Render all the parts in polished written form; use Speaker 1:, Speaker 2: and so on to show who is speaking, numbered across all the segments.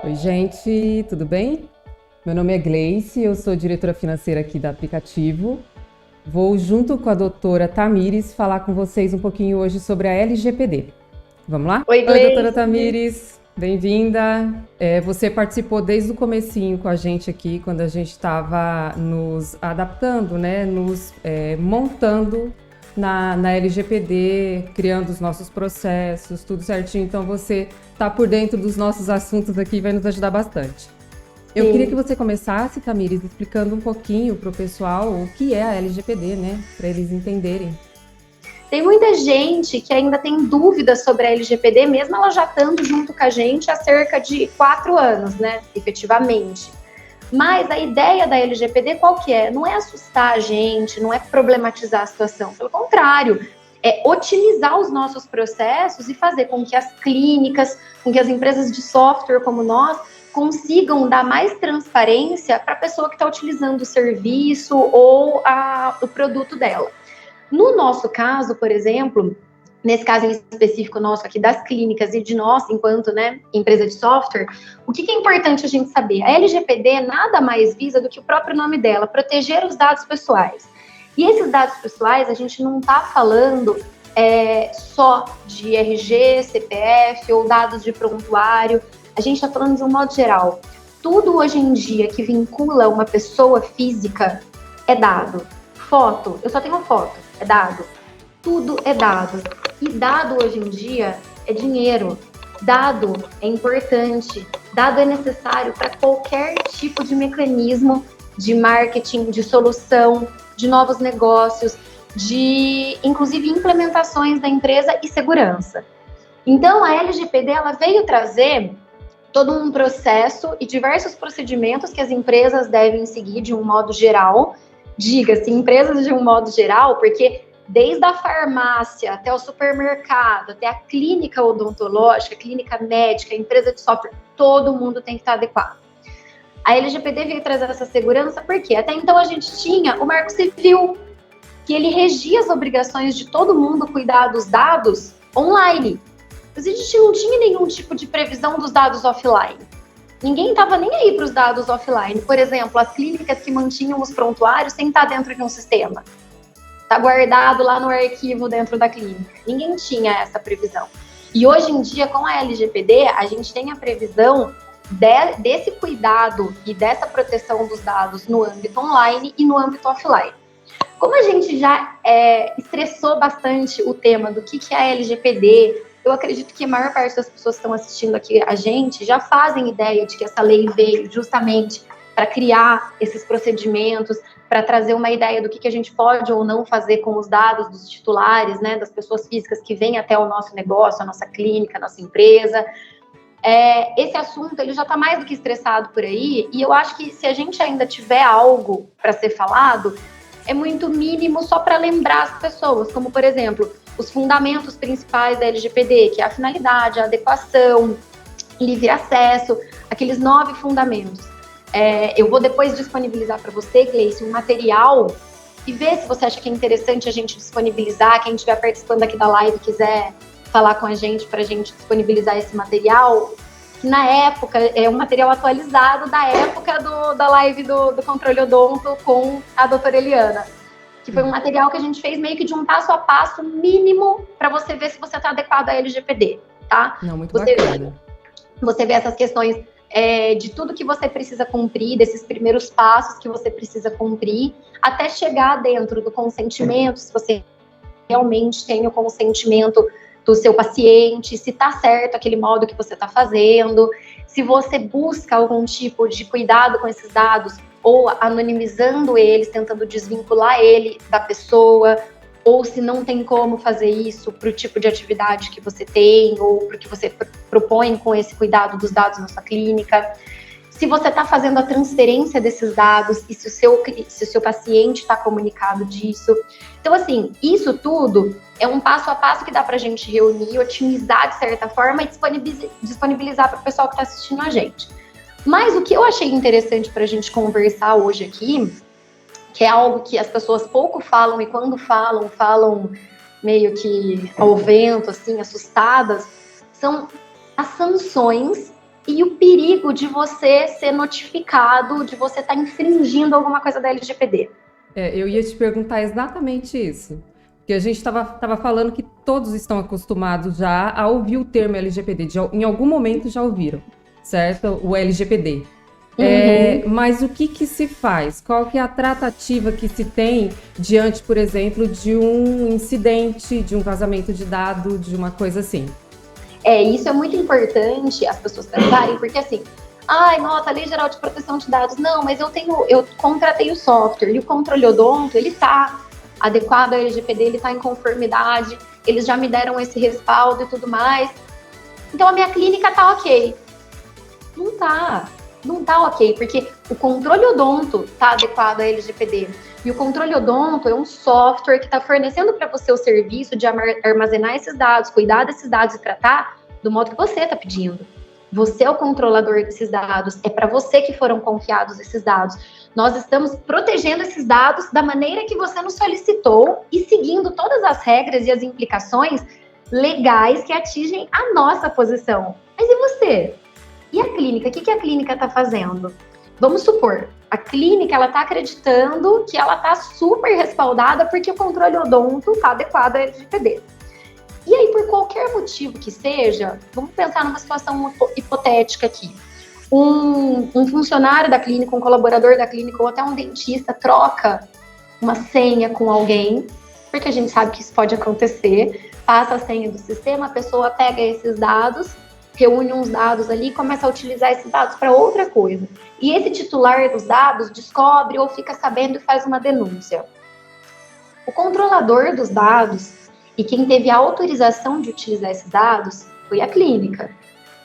Speaker 1: Oi, gente, tudo bem? Meu nome é Gleice, eu sou diretora financeira aqui da Aplicativo. Vou, junto com a doutora Tamires, falar com vocês um pouquinho hoje sobre a LGPD. Vamos lá?
Speaker 2: Oi,
Speaker 1: Oi, doutora
Speaker 2: Gleice.
Speaker 1: Tamires, bem-vinda. Você participou desde o comecinho com a gente aqui, quando a gente estava nos adaptando, né? Montando na LGPD, criando os nossos processos, tudo certinho. Então, você está por dentro dos nossos assuntos aqui e vai nos ajudar bastante. Eu queria que você começasse, Tamires, explicando um pouquinho para o pessoal o que é a LGPD, né? Para eles entenderem.
Speaker 2: Tem muita gente que ainda tem dúvidas sobre a LGPD, mesmo ela já estando junto com a gente há cerca de 4 anos, né? Efetivamente. Mas a ideia da LGPD qual que é? Não é assustar a gente, não é problematizar a situação. Pelo contrário, é otimizar os nossos processos e fazer com que as clínicas, com que as empresas de software como nós, consigam dar mais transparência para a pessoa que está utilizando o serviço ou o produto dela. No nosso caso, por exemplo, nesse caso em específico nosso aqui das clínicas e de nós, enquanto empresa de software, o que é importante a gente saber? A LGPD nada mais visa do que o próprio nome dela, proteger os dados pessoais. E esses dados pessoais, a gente não está falando só de RG, CPF ou dados de prontuário, a gente está falando de um modo geral. Tudo hoje em dia que vincula uma pessoa física é dado. Foto, eu só tenho foto, é dado. Tudo é dado. E dado hoje em dia é dinheiro. Dado é importante. Dado é necessário para qualquer tipo de mecanismo de marketing, de solução, de novos negócios, de inclusive implementações da empresa e segurança. Então a LGPD ela veio trazer todo um processo e diversos procedimentos que as empresas devem seguir de um modo geral. Diga-se, empresas de um modo geral, porque desde a farmácia até o supermercado, até a clínica odontológica, clínica médica, empresa de software, todo mundo tem que estar adequado. A LGPD veio trazer essa segurança porque até então a gente tinha o Marco Civil, que ele regia as obrigações de todo mundo cuidar dos dados online. Mas a gente não tinha nenhum tipo de previsão dos dados offline. Ninguém estava nem aí para os dados offline. Por exemplo, as clínicas que mantinham os prontuários sem estar dentro de um sistema. Está guardado lá no arquivo dentro da clínica. Ninguém tinha essa previsão. E hoje em dia, com a LGPD, a gente tem a previsão desse cuidado e dessa proteção dos dados no âmbito online e no âmbito offline. Como a gente já estressou bastante o tema do que é a LGPD, eu acredito que a maior parte das pessoas que estão assistindo aqui a gente já fazem ideia de que essa lei veio justamente para criar esses procedimentos, para trazer uma ideia do que a gente pode ou não fazer com os dados dos titulares, né, das pessoas físicas que vêm até o nosso negócio, a nossa clínica, a nossa empresa. Esse assunto ele já está mais do que estressado por aí, e eu acho que se a gente ainda tiver algo para ser falado, é muito mínimo só para lembrar as pessoas, como, por exemplo, os fundamentos principais da LGPD, que é a finalidade, a adequação, livre acesso, aqueles 9 fundamentos. Eu vou depois disponibilizar para você, Gleice, um material e ver se você acha que é interessante a gente disponibilizar, quem estiver participando aqui da live quiser falar com a gente para a gente disponibilizar esse material, que na época é um material atualizado da época da live do Controle Odonto com a doutora Eliana, que foi um material que a gente fez meio que de um passo a passo mínimo para você ver se você está adequado à LGPD, tá?
Speaker 1: Não, muito bacana.
Speaker 2: Você vê essas questões de tudo que você precisa cumprir, desses primeiros passos que você precisa cumprir, até chegar dentro do consentimento, se você realmente tem o consentimento do seu paciente, se está certo aquele modo que você está fazendo, se você busca algum tipo de cuidado com esses dados, ou anonimizando eles, tentando desvincular ele da pessoa, ou se não tem como fazer isso para o tipo de atividade que você tem, ou para o que você propõe com esse cuidado dos dados na sua clínica. Se você está fazendo a transferência desses dados e se o seu paciente está comunicado disso. Então, assim, isso tudo é um passo a passo que dá para a gente reunir, otimizar de certa forma e disponibilizar para o pessoal que está assistindo a gente. Mas o que eu achei interessante para a gente conversar hoje aqui, que é algo que as pessoas pouco falam e quando falam meio que ao vento, assim, assustadas, são as sanções e o perigo de você ser notificado, de você estar infringindo alguma coisa da LGPD.
Speaker 1: Eu ia te perguntar exatamente isso. Porque a gente estava falando que todos estão acostumados já a ouvir o termo LGPD. Em algum momento já ouviram, certo? O LGPD. Mas o que se faz? Qual que é a tratativa que se tem diante, por exemplo, de um incidente, de um vazamento de dado, de uma coisa assim?
Speaker 2: Isso é muito importante as pessoas pensarem, porque assim, nossa, a Lei Geral de Proteção de Dados, não, mas eu contratei o software, e o controle odonto, ele está adequado à LGPD, ele está em conformidade, eles já me deram esse respaldo e tudo mais, então a minha clínica tá ok. Não tá ok, porque o controle odonto está adequado à LGPD. E o controle odonto é um software que está fornecendo para você o serviço de armazenar esses dados, cuidar desses dados e tratar do modo que você está pedindo. Você é o controlador desses dados, é para você que foram confiados esses dados. Nós estamos protegendo esses dados da maneira que você nos solicitou e seguindo todas as regras e as implicações legais que atingem a nossa posição. Mas e você? E a clínica? O que a clínica está fazendo? Vamos supor, a clínica ela está acreditando que ela está super respaldada porque o controle odonto está adequado à LGPD. E aí, por qualquer motivo que seja, vamos pensar numa situação hipotética aqui. Um funcionário da clínica, um colaborador da clínica ou até um dentista troca uma senha com alguém, porque a gente sabe que isso pode acontecer, passa a senha do sistema, a pessoa pega esses dados, reúne uns dados ali e começa a utilizar esses dados para outra coisa. E esse titular dos dados descobre ou fica sabendo e faz uma denúncia. O controlador dos dados e quem teve a autorização de utilizar esses dados foi a clínica.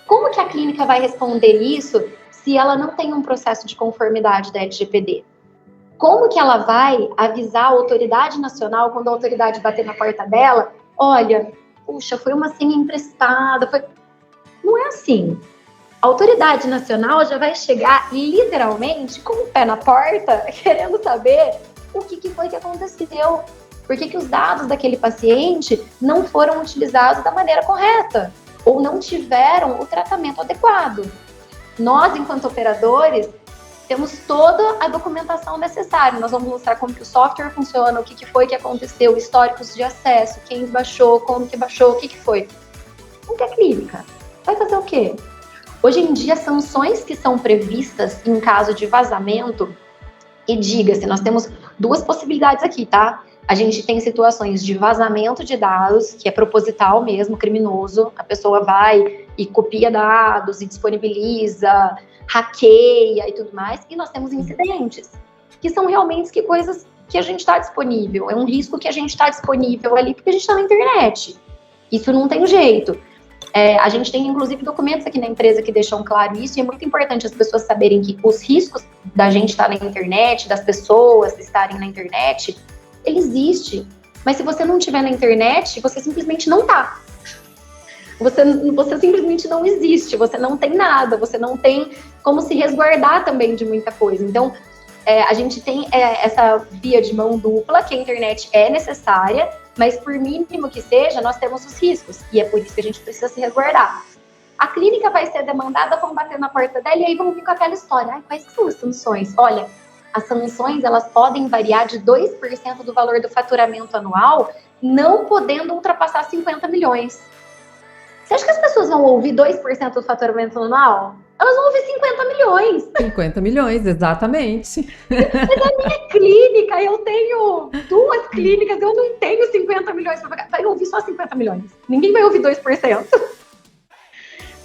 Speaker 2: Como que a clínica vai responder isso se ela não tem um processo de conformidade da LGPD? Como que ela vai avisar a autoridade nacional quando a autoridade bater na porta dela? Olha, puxa, foi uma senha emprestada, Não é assim. A autoridade nacional já vai chegar literalmente com o pé na porta, querendo saber o que foi que aconteceu. Por que os dados daquele paciente não foram utilizados da maneira correta ou não tiveram o tratamento adequado. Nós, enquanto operadores, temos toda a documentação necessária. Nós vamos mostrar como que o software funciona, o que foi que aconteceu, históricos de acesso, quem baixou, como que baixou, o que foi. Como que a clínica vai fazer o quê? Hoje em dia, sanções que são previstas em caso de vazamento, e diga-se, nós temos duas possibilidades aqui, tá? A gente tem situações de vazamento de dados, que é proposital mesmo, criminoso. A pessoa vai e copia dados e disponibiliza, hackeia e tudo mais. E nós temos incidentes, que são realmente coisas que a gente está disponível. É um risco que a gente está disponível ali porque a gente está na internet. Isso não tem jeito. A gente tem, inclusive, documentos aqui na empresa que deixam claro isso, e é muito importante as pessoas saberem que os riscos da gente estar na internet, das pessoas estarem na internet, ele existe. Mas se você não estiver na internet, você simplesmente não tá. Você simplesmente não existe, você não tem nada, você não tem como se resguardar também de muita coisa. Então, a gente tem essa via de mão dupla, que a internet é necessária, mas por mínimo que seja, nós temos os riscos, e é por isso que a gente precisa se resguardar. A clínica vai ser demandada, vão bater na porta dela, e aí vão vir com aquela história. Quais são as sanções? Olha, as sanções, elas podem variar de 2% do valor do faturamento anual, não podendo ultrapassar 50 milhões. Você acha que as pessoas vão ouvir 2% do faturamento anual? Elas vão ouvir 50 milhões.
Speaker 1: 50 milhões, exatamente.
Speaker 2: Mas a minha clínica, eu tenho 2 clínicas, eu não tenho 50 milhões para pagar. Vai ouvir só 50 milhões. Ninguém vai ouvir 2%.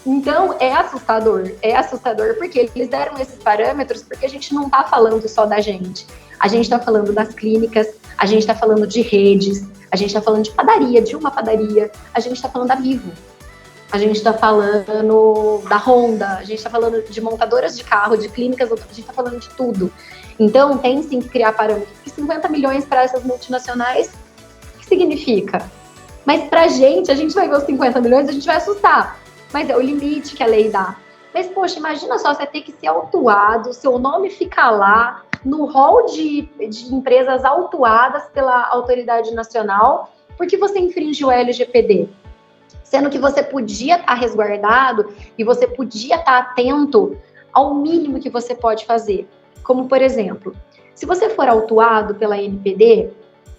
Speaker 2: Então, é assustador, porque eles deram esses parâmetros porque a gente não está falando só da gente. A gente está falando das clínicas, a gente está falando de redes, a gente está falando de padaria, de uma padaria, a gente está falando da Vivo. A gente está falando da Honda, a gente está falando de montadoras de carro, de clínicas, a gente está falando de tudo. Então, tem sim que criar parâmetros. E 50 milhões para essas multinacionais, o que significa? Mas para a gente vai ver os 50 milhões, a gente vai assustar. Mas é o limite que a lei dá. Mas, poxa, imagina só você ter que ser autuado, seu nome ficar lá, no rol de empresas autuadas pela autoridade nacional, porque você infringiu a LGPD. Sendo que você podia estar resguardado e você podia estar atento ao mínimo que você pode fazer. Como, por exemplo, se você for autuado pela NPD,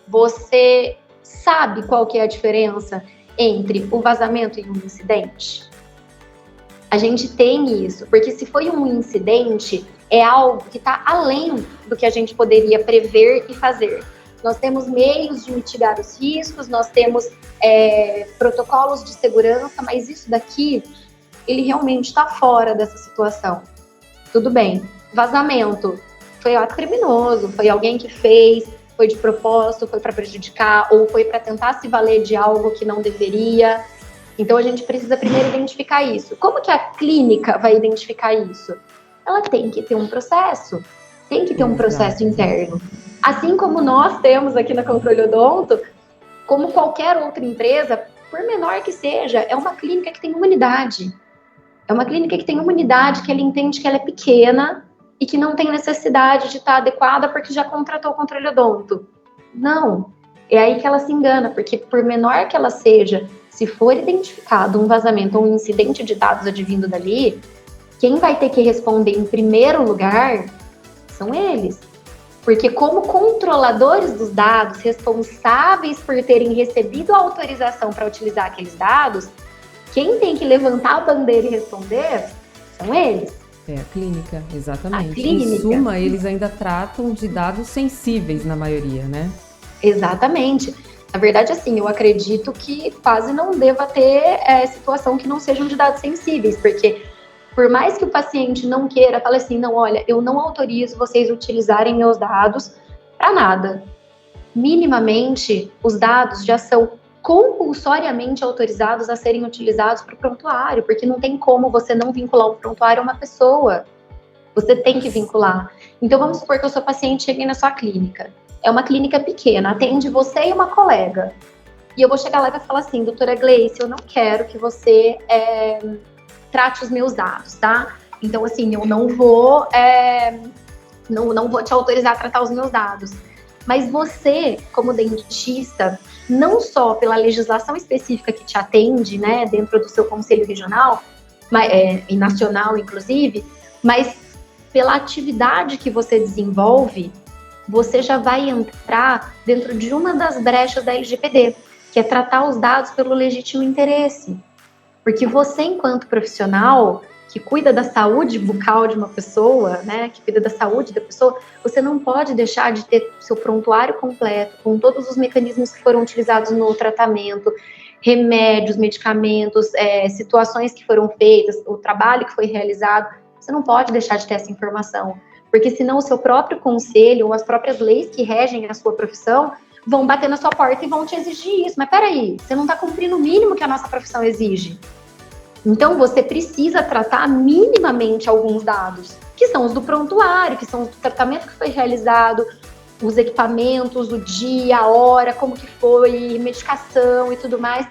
Speaker 2: você sabe qual que é a diferença entre o vazamento e um incidente? A gente tem isso, porque se foi um incidente, é algo que está além do que a gente poderia prever e fazer. Nós temos meios de mitigar os riscos, nós temos protocolos de segurança, mas isso daqui, ele realmente está fora dessa situação. Tudo bem, vazamento foi um ato criminoso, foi alguém que fez, foi de propósito, foi para prejudicar ou foi para tentar se valer de algo que não deveria. Então a gente precisa primeiro identificar isso. Como que a clínica vai identificar isso? Ela tem que ter um processo, tem que ter um processo interno. Assim como nós temos aqui na Controle Odonto, como qualquer outra empresa, por menor que seja, é uma clínica que tem uma unidade. É uma clínica que tem uma unidade que ele entende que ela é pequena e que não tem necessidade de estar adequada porque já contratou o Controle Odonto. Não, é aí que ela se engana, porque por menor que ela seja, se for identificado um vazamento ou um incidente de dados advindo dali, quem vai ter que responder em primeiro lugar são eles. Porque como controladores dos dados, responsáveis por terem recebido a autorização para utilizar aqueles dados, quem tem que levantar a bandeira e responder são eles.
Speaker 1: É a clínica, exatamente.
Speaker 2: A clínica.
Speaker 1: Em suma, eles ainda tratam de dados sensíveis na maioria, né?
Speaker 2: Exatamente. Na verdade, assim, eu acredito que quase não deva ter situação que não sejam de dados sensíveis, porque por mais que o paciente não queira, fale assim, não, olha, eu não autorizo vocês utilizarem meus dados para nada. Minimamente, os dados já são compulsoriamente autorizados a serem utilizados para o prontuário, porque não tem como você não vincular o prontuário a uma pessoa. Você tem que vincular. Então, vamos supor que eu sou paciente e cheguei na sua clínica. É uma clínica pequena, atende você e uma colega. E eu vou chegar lá e vou falar assim, doutora Gleice, eu não quero que você trate os meus dados, tá? Então, assim, eu não vou te autorizar a tratar os meus dados. Mas você, como dentista, não só pela legislação específica que te atende, né, dentro do seu conselho regional, e nacional, inclusive, mas pela atividade que você desenvolve, você já vai entrar dentro de uma das brechas da LGPD, que é tratar os dados pelo legítimo interesse. Porque você, enquanto profissional que cuida da saúde bucal de uma pessoa, né, que cuida da saúde da pessoa, você não pode deixar de ter seu prontuário completo, com todos os mecanismos que foram utilizados no tratamento, remédios, medicamentos, situações que foram feitas, o trabalho que foi realizado. Você não pode deixar de ter essa informação, porque senão o seu próprio conselho ou as próprias leis que regem a sua profissão vão bater na sua porta e vão te exigir isso. Mas peraí, você não está cumprindo o mínimo que a nossa profissão exige. Então, você precisa tratar minimamente alguns dados, que são os do prontuário, que são os do tratamento que foi realizado, os equipamentos, o dia, a hora, como que foi, medicação e tudo mais.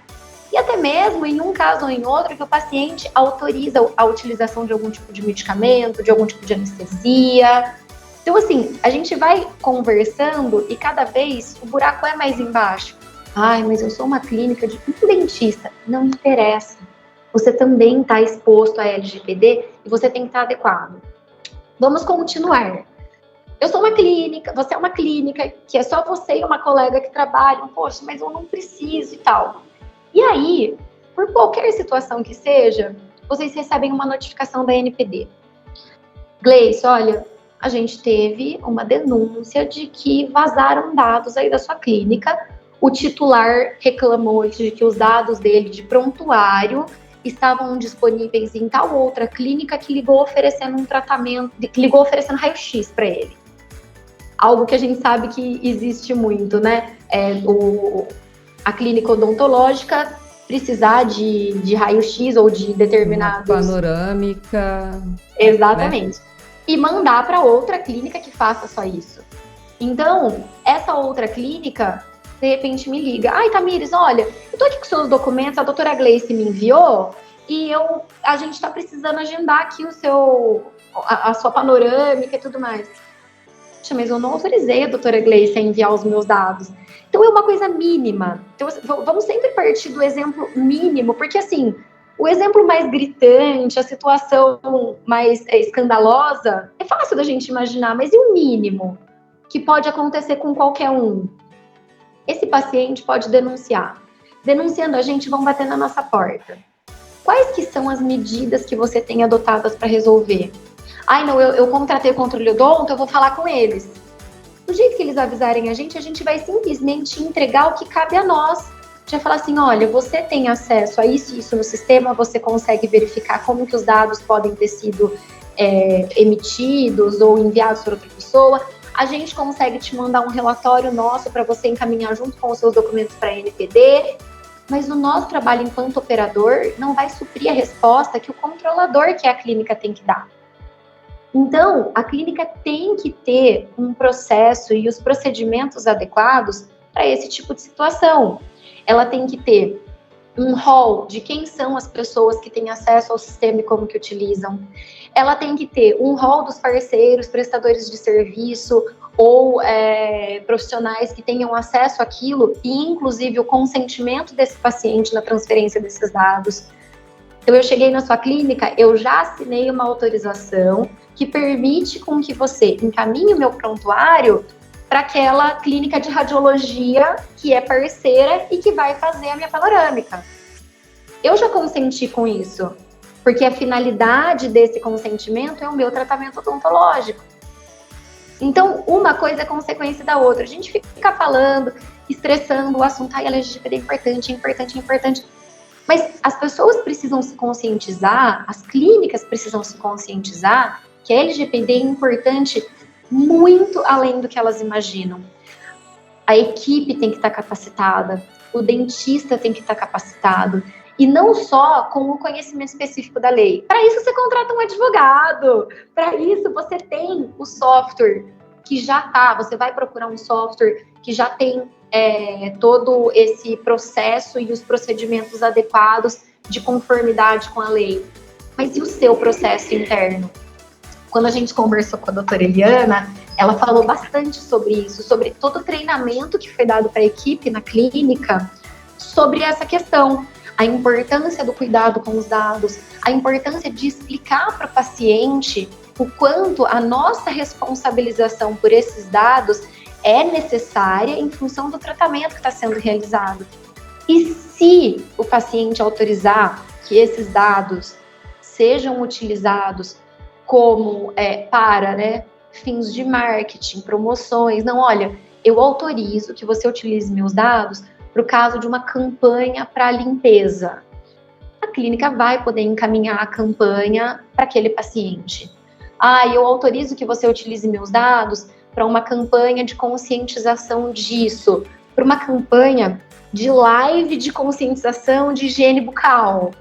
Speaker 2: E até mesmo, em um caso ou em outro, que o paciente autoriza a utilização de algum tipo de medicamento, de algum tipo de anestesia. Então, assim, a gente vai conversando e cada vez o buraco é mais embaixo. Ai, mas eu sou uma clínica de um dentista. Não interessa. Você também está exposto à LGPD e você tem que estar adequado. Vamos continuar. Eu sou uma clínica, você é uma clínica, que é só você e uma colega que trabalham. Poxa, mas eu não preciso e tal. E aí, por qualquer situação que seja, vocês recebem uma notificação da NPD. Gleice, olha, a gente teve uma denúncia de que vazaram dados aí da sua clínica. O titular reclamou de que os dados dele de prontuário estavam disponíveis em tal outra clínica que ligou oferecendo um tratamento, que ligou oferecendo raio-x para ele. Algo que a gente sabe que existe muito, né? A clínica odontológica precisar de raio-x ou de determinados...
Speaker 1: Uma panorâmica.
Speaker 2: Exatamente. Né? E mandar para outra clínica que faça só isso. Então, essa outra clínica, de repente, me liga. Ai, Tamires, olha, eu tô aqui com seus documentos, a doutora Gleice me enviou e a gente tá precisando agendar aqui a sua panorâmica e tudo mais. mas eu não autorizei a doutora Gleice a enviar os meus dados. Então é uma coisa mínima. Então vamos sempre partir do exemplo mínimo, porque assim, o exemplo mais gritante, a situação mais escandalosa, é fácil da gente imaginar, mas e o mínimo que pode acontecer com qualquer um? Esse paciente pode denunciar. Denunciando, a gente vão bater na nossa porta. Quais que são as medidas que você tem adotadas para resolver? Ai, não, eu contratei o controle odonto, eu vou falar com eles. Do jeito que eles avisarem a gente vai simplesmente entregar o que cabe a nós. Já falar assim, olha, você tem acesso a isso e isso no sistema, você consegue verificar como que os dados podem ter sido emitidos ou enviados para outra pessoa. A gente consegue te mandar um relatório nosso para você encaminhar junto com os seus documentos para a NPD. Mas o nosso trabalho enquanto operador não vai suprir a resposta que o controlador, que é a clínica, tem que dar. Então, a clínica tem que ter um processo e os procedimentos adequados para esse tipo de situação. Ela tem que ter um rol de quem são as pessoas que têm acesso ao sistema e como que utilizam. Ela tem que ter um rol dos parceiros, prestadores de serviço ou profissionais que tenham acesso àquilo e, inclusive, o consentimento desse paciente na transferência desses dados. Então, eu cheguei na sua clínica, eu já assinei uma autorização que permite com que você encaminhe o meu prontuário para aquela clínica de radiologia que é parceira e que vai fazer a minha panorâmica. Eu já consenti com isso, porque a finalidade desse consentimento é o meu tratamento odontológico. Então, uma coisa é consequência da outra. A gente fica falando, estressando o assunto, a LGPD é importante, é importante, é importante. Mas as pessoas precisam se conscientizar, as clínicas precisam se conscientizar que a LGPD é importante muito além do que elas imaginam. A equipe tem que estar capacitada, o dentista tem que estar capacitado, e não só com o conhecimento específico da lei. Para isso você contrata um advogado, para isso você tem o software que já está, você vai procurar um software que já tem todo esse processo e os procedimentos adequados de conformidade com a lei. Mas e o seu processo interno? Quando a gente conversou com a doutora Eliana, ela falou bastante sobre isso, sobre todo o treinamento que foi dado para a equipe na clínica, sobre essa questão, a importância do cuidado com os dados, a importância de explicar para o paciente o quanto a nossa responsabilização por esses dados é necessária em função do tratamento que está sendo realizado. E se o paciente autorizar que esses dados sejam utilizados como para fins de marketing, promoções, não, olha, eu autorizo que você utilize meus dados para o caso de uma campanha para limpeza. A clínica vai poder encaminhar a campanha para aquele paciente. Eu autorizo que você utilize meus dados para uma campanha de conscientização disso, para uma campanha de live de conscientização de higiene bucal.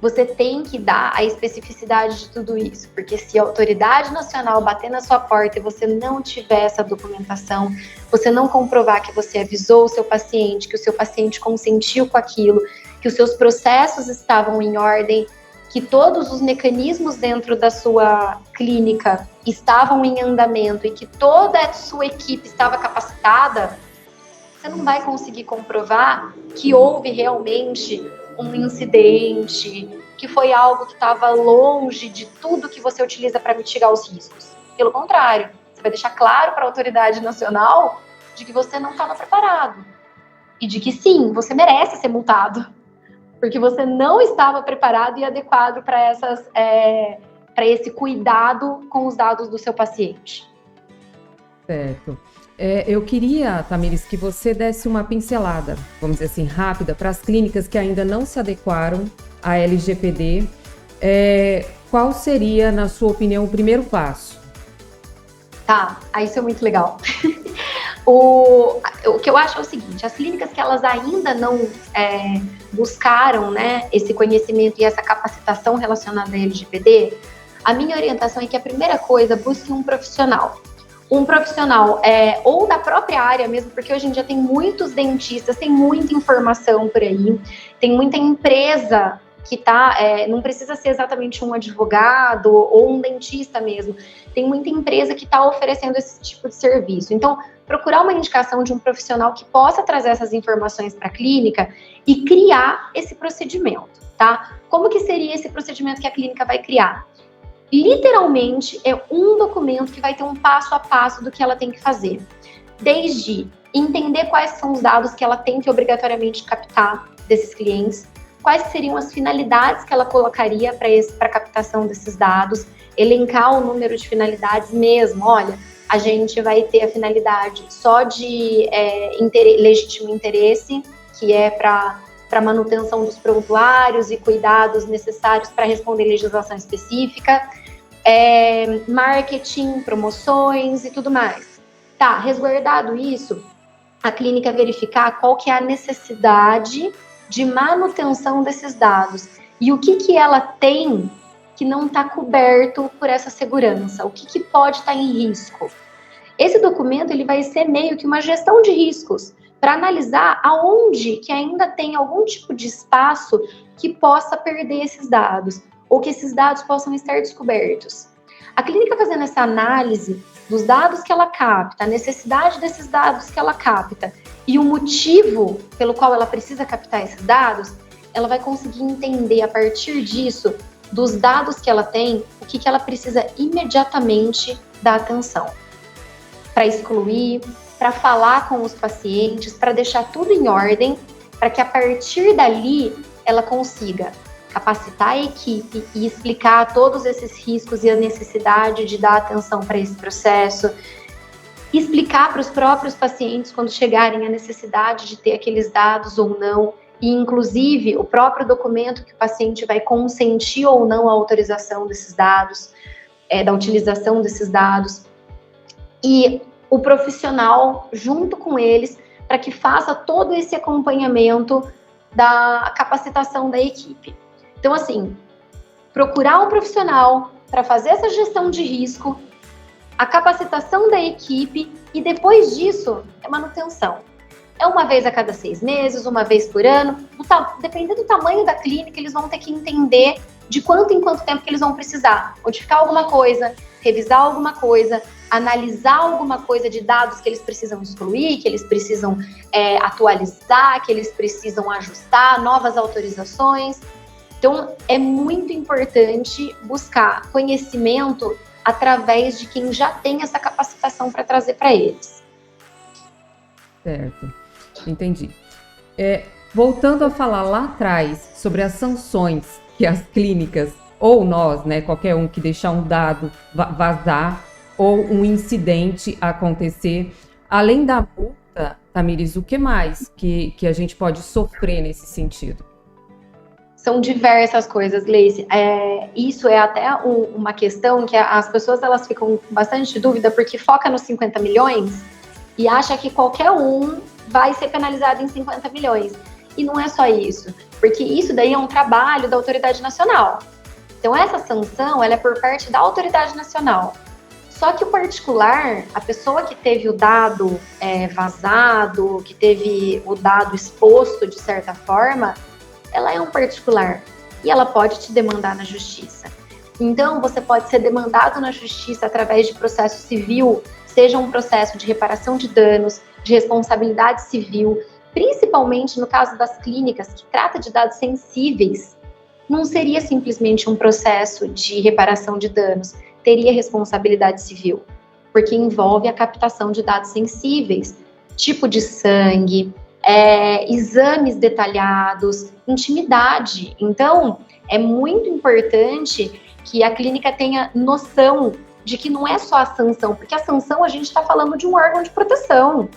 Speaker 2: Você tem que dar a especificidade de tudo isso, porque se a autoridade nacional bater na sua porta e você não tiver essa documentação, você não comprovar que você avisou o seu paciente, que o seu paciente consentiu com aquilo, que os seus processos estavam em ordem, que todos os mecanismos dentro da sua clínica estavam em andamento e que toda a sua equipe estava capacitada, você não vai conseguir comprovar que houve realmente um incidente, que foi algo que estava longe de tudo que você utiliza para mitigar os riscos. Pelo contrário, você vai deixar claro para a autoridade nacional de que você não estava preparado e de que sim, você merece ser multado, porque você não estava preparado e adequado para esse cuidado com os dados do seu paciente.
Speaker 1: Certo. Eu queria, Tamires, que você desse uma pincelada, vamos dizer assim, rápida, para as clínicas que ainda não se adequaram à LGPD. Qual seria, na sua opinião, o primeiro passo?
Speaker 2: Tá, isso é muito legal. O que eu acho é o seguinte, as clínicas que elas ainda não buscaram, esse conhecimento e essa capacitação relacionada à LGPD, a minha orientação é que a primeira coisa, busque um profissional. Um profissional ou da própria área mesmo, porque hoje em dia tem muitos dentistas, tem muita informação por aí, tem muita empresa que não precisa ser exatamente um advogado ou um dentista mesmo. Tem muita empresa que está oferecendo esse tipo de serviço. Então, procurar uma indicação de um profissional que possa trazer essas informações para a clínica e criar esse procedimento, tá? Como que seria esse procedimento que a clínica vai criar? Literalmente, é um documento que vai ter um passo a passo do que ela tem que fazer. Desde entender quais são os dados que ela tem que obrigatoriamente captar desses clientes, quais seriam as finalidades que ela colocaria para a captação desses dados, elencar o número de finalidades mesmo. Olha, a gente vai ter a finalidade só de legítimo interesse, que é para manutenção dos prontuários e cuidados necessários para responder legislação específica, marketing, promoções e tudo mais. Tá, resguardado isso, a clínica verificar qual que é a necessidade de manutenção desses dados e o que ela tem que não está coberto por essa segurança, o que pode estar em risco. Esse documento ele vai ser meio que uma gestão de riscos, para analisar aonde que ainda tem algum tipo de espaço que possa perder esses dados, ou que esses dados possam estar descobertos. A clínica fazendo essa análise dos dados que ela capta, a necessidade desses dados que ela capta, e o motivo pelo qual ela precisa captar esses dados, ela vai conseguir entender a partir disso, dos dados que ela tem, o que ela precisa imediatamente dar atenção. Para excluir, para falar com os pacientes, para deixar tudo em ordem, para que a partir dali ela consiga capacitar a equipe e explicar todos esses riscos e a necessidade de dar atenção para esse processo, explicar para os próprios pacientes quando chegarem a necessidade de ter aqueles dados ou não, e inclusive o próprio documento que o paciente vai consentir ou não a autorização desses dados, da utilização desses dados, e o profissional junto com eles para que faça todo esse acompanhamento da capacitação da equipe. Então, assim, procurar um profissional para fazer essa gestão de risco, a capacitação da equipe e depois disso é manutenção. É uma vez a cada 6 meses, uma vez por ano, dependendo do tamanho da clínica, eles vão ter que entender de quanto em quanto tempo que eles vão precisar modificar alguma coisa, revisar alguma coisa, analisar alguma coisa de dados que eles precisam excluir, que eles precisam atualizar, que eles precisam ajustar, novas autorizações. Então, é muito importante buscar conhecimento através de quem já tem essa capacitação para trazer para eles.
Speaker 1: Certo, entendi. Voltando a falar lá atrás sobre as sanções que as clínicas, ou nós, né, qualquer um que deixar um dado vazar, ou um incidente acontecer, além da multa, Tamires, o que mais que a gente pode sofrer nesse sentido?
Speaker 2: São diversas coisas, Gleice. Isso é até uma questão que as pessoas elas ficam com bastante dúvida, porque foca nos 50 milhões e acha que qualquer um vai ser penalizado em 50 milhões. E não é só isso, porque isso daí é um trabalho da autoridade nacional. Então, essa sanção ela é por parte da autoridade nacional. Só que o particular, a pessoa que teve o dado vazado, que teve o dado exposto de certa forma, ela é um particular e ela pode te demandar na justiça. Então, você pode ser demandado na justiça através de processo civil, seja um processo de reparação de danos, de responsabilidade civil, principalmente no caso das clínicas, que trata de dados sensíveis. Não seria simplesmente um processo de reparação de danos, teria responsabilidade civil, porque envolve a captação de dados sensíveis, tipo de sangue, exames detalhados, intimidade. Então, é muito importante que a clínica tenha noção de que não é só a sanção, porque a sanção a gente está falando de um órgão de proteção,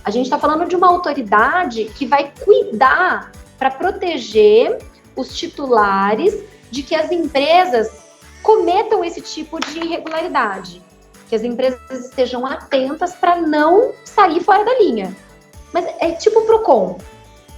Speaker 2: a gente está falando de uma autoridade que vai cuidar para proteger os titulares de que as empresas cometam esse tipo de irregularidade, que as empresas estejam atentas para não sair fora da linha. Mas é tipo o PROCON,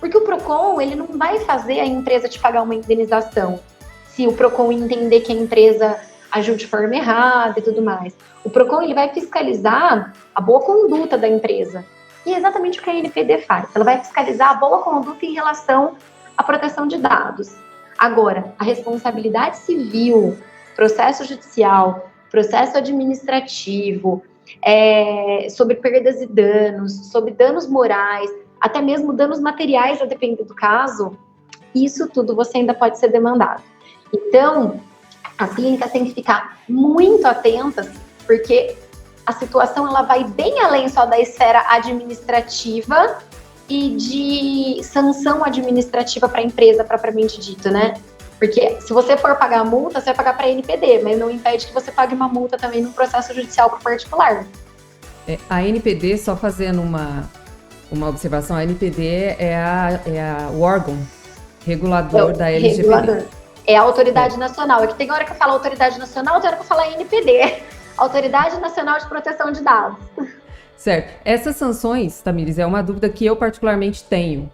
Speaker 2: porque o PROCON ele não vai fazer a empresa te pagar uma indenização se o PROCON entender que a empresa agiu de forma errada e tudo mais. O PROCON ele vai fiscalizar a boa conduta da empresa, e é exatamente o que a NPD faz. Ela vai fiscalizar a boa conduta em relação à proteção de dados. Agora, a responsabilidade civil, processo judicial, processo administrativo, sobre perdas e danos, sobre danos morais, até mesmo danos materiais, a depender do caso, isso tudo você ainda pode ser demandado. Então, as clínicas têm que ficar muito atentas, porque a situação ela vai bem além só da esfera administrativa e de sanção administrativa para a empresa propriamente dito, né? Porque se você for pagar a multa, você vai pagar para a NPD, mas não impede que você pague uma multa também num processo judicial para o particular.
Speaker 1: A NPD, só fazendo uma observação, a NPD o órgão regulador da LGPD. Regulador.
Speaker 2: É a autoridade nacional. É que tem hora que eu falo autoridade nacional, tem hora que eu falo NPD. Autoridade Nacional de Proteção de Dados.
Speaker 1: Certo. Essas sanções, Tamires, é uma dúvida que eu particularmente tenho.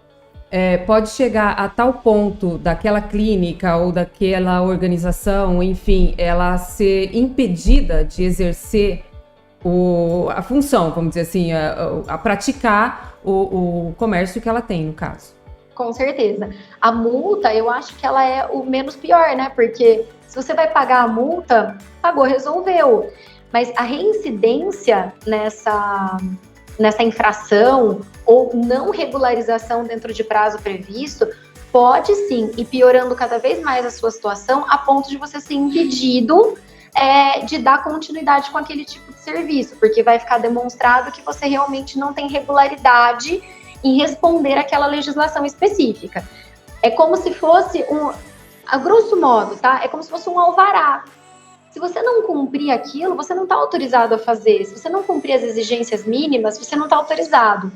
Speaker 1: Pode chegar a tal ponto daquela clínica ou daquela organização, enfim, ela ser impedida de exercer a função, vamos dizer assim, a praticar o comércio que ela tem, no caso.
Speaker 2: Com certeza. A multa, eu acho que ela é o menos pior, né? Porque se você vai pagar a multa, pagou, resolveu. Mas a reincidência nessa infração ou não regularização dentro de prazo previsto pode sim ir piorando cada vez mais a sua situação a ponto de você ser impedido de dar continuidade com aquele tipo de serviço, porque vai ficar demonstrado que você realmente não tem regularidade em responder àquela legislação específica. É como se fosse a grosso modo, tá? É como se fosse um alvará. Se você não cumprir aquilo, você não está autorizado a fazer. Se você não cumprir as exigências mínimas, você não está autorizado.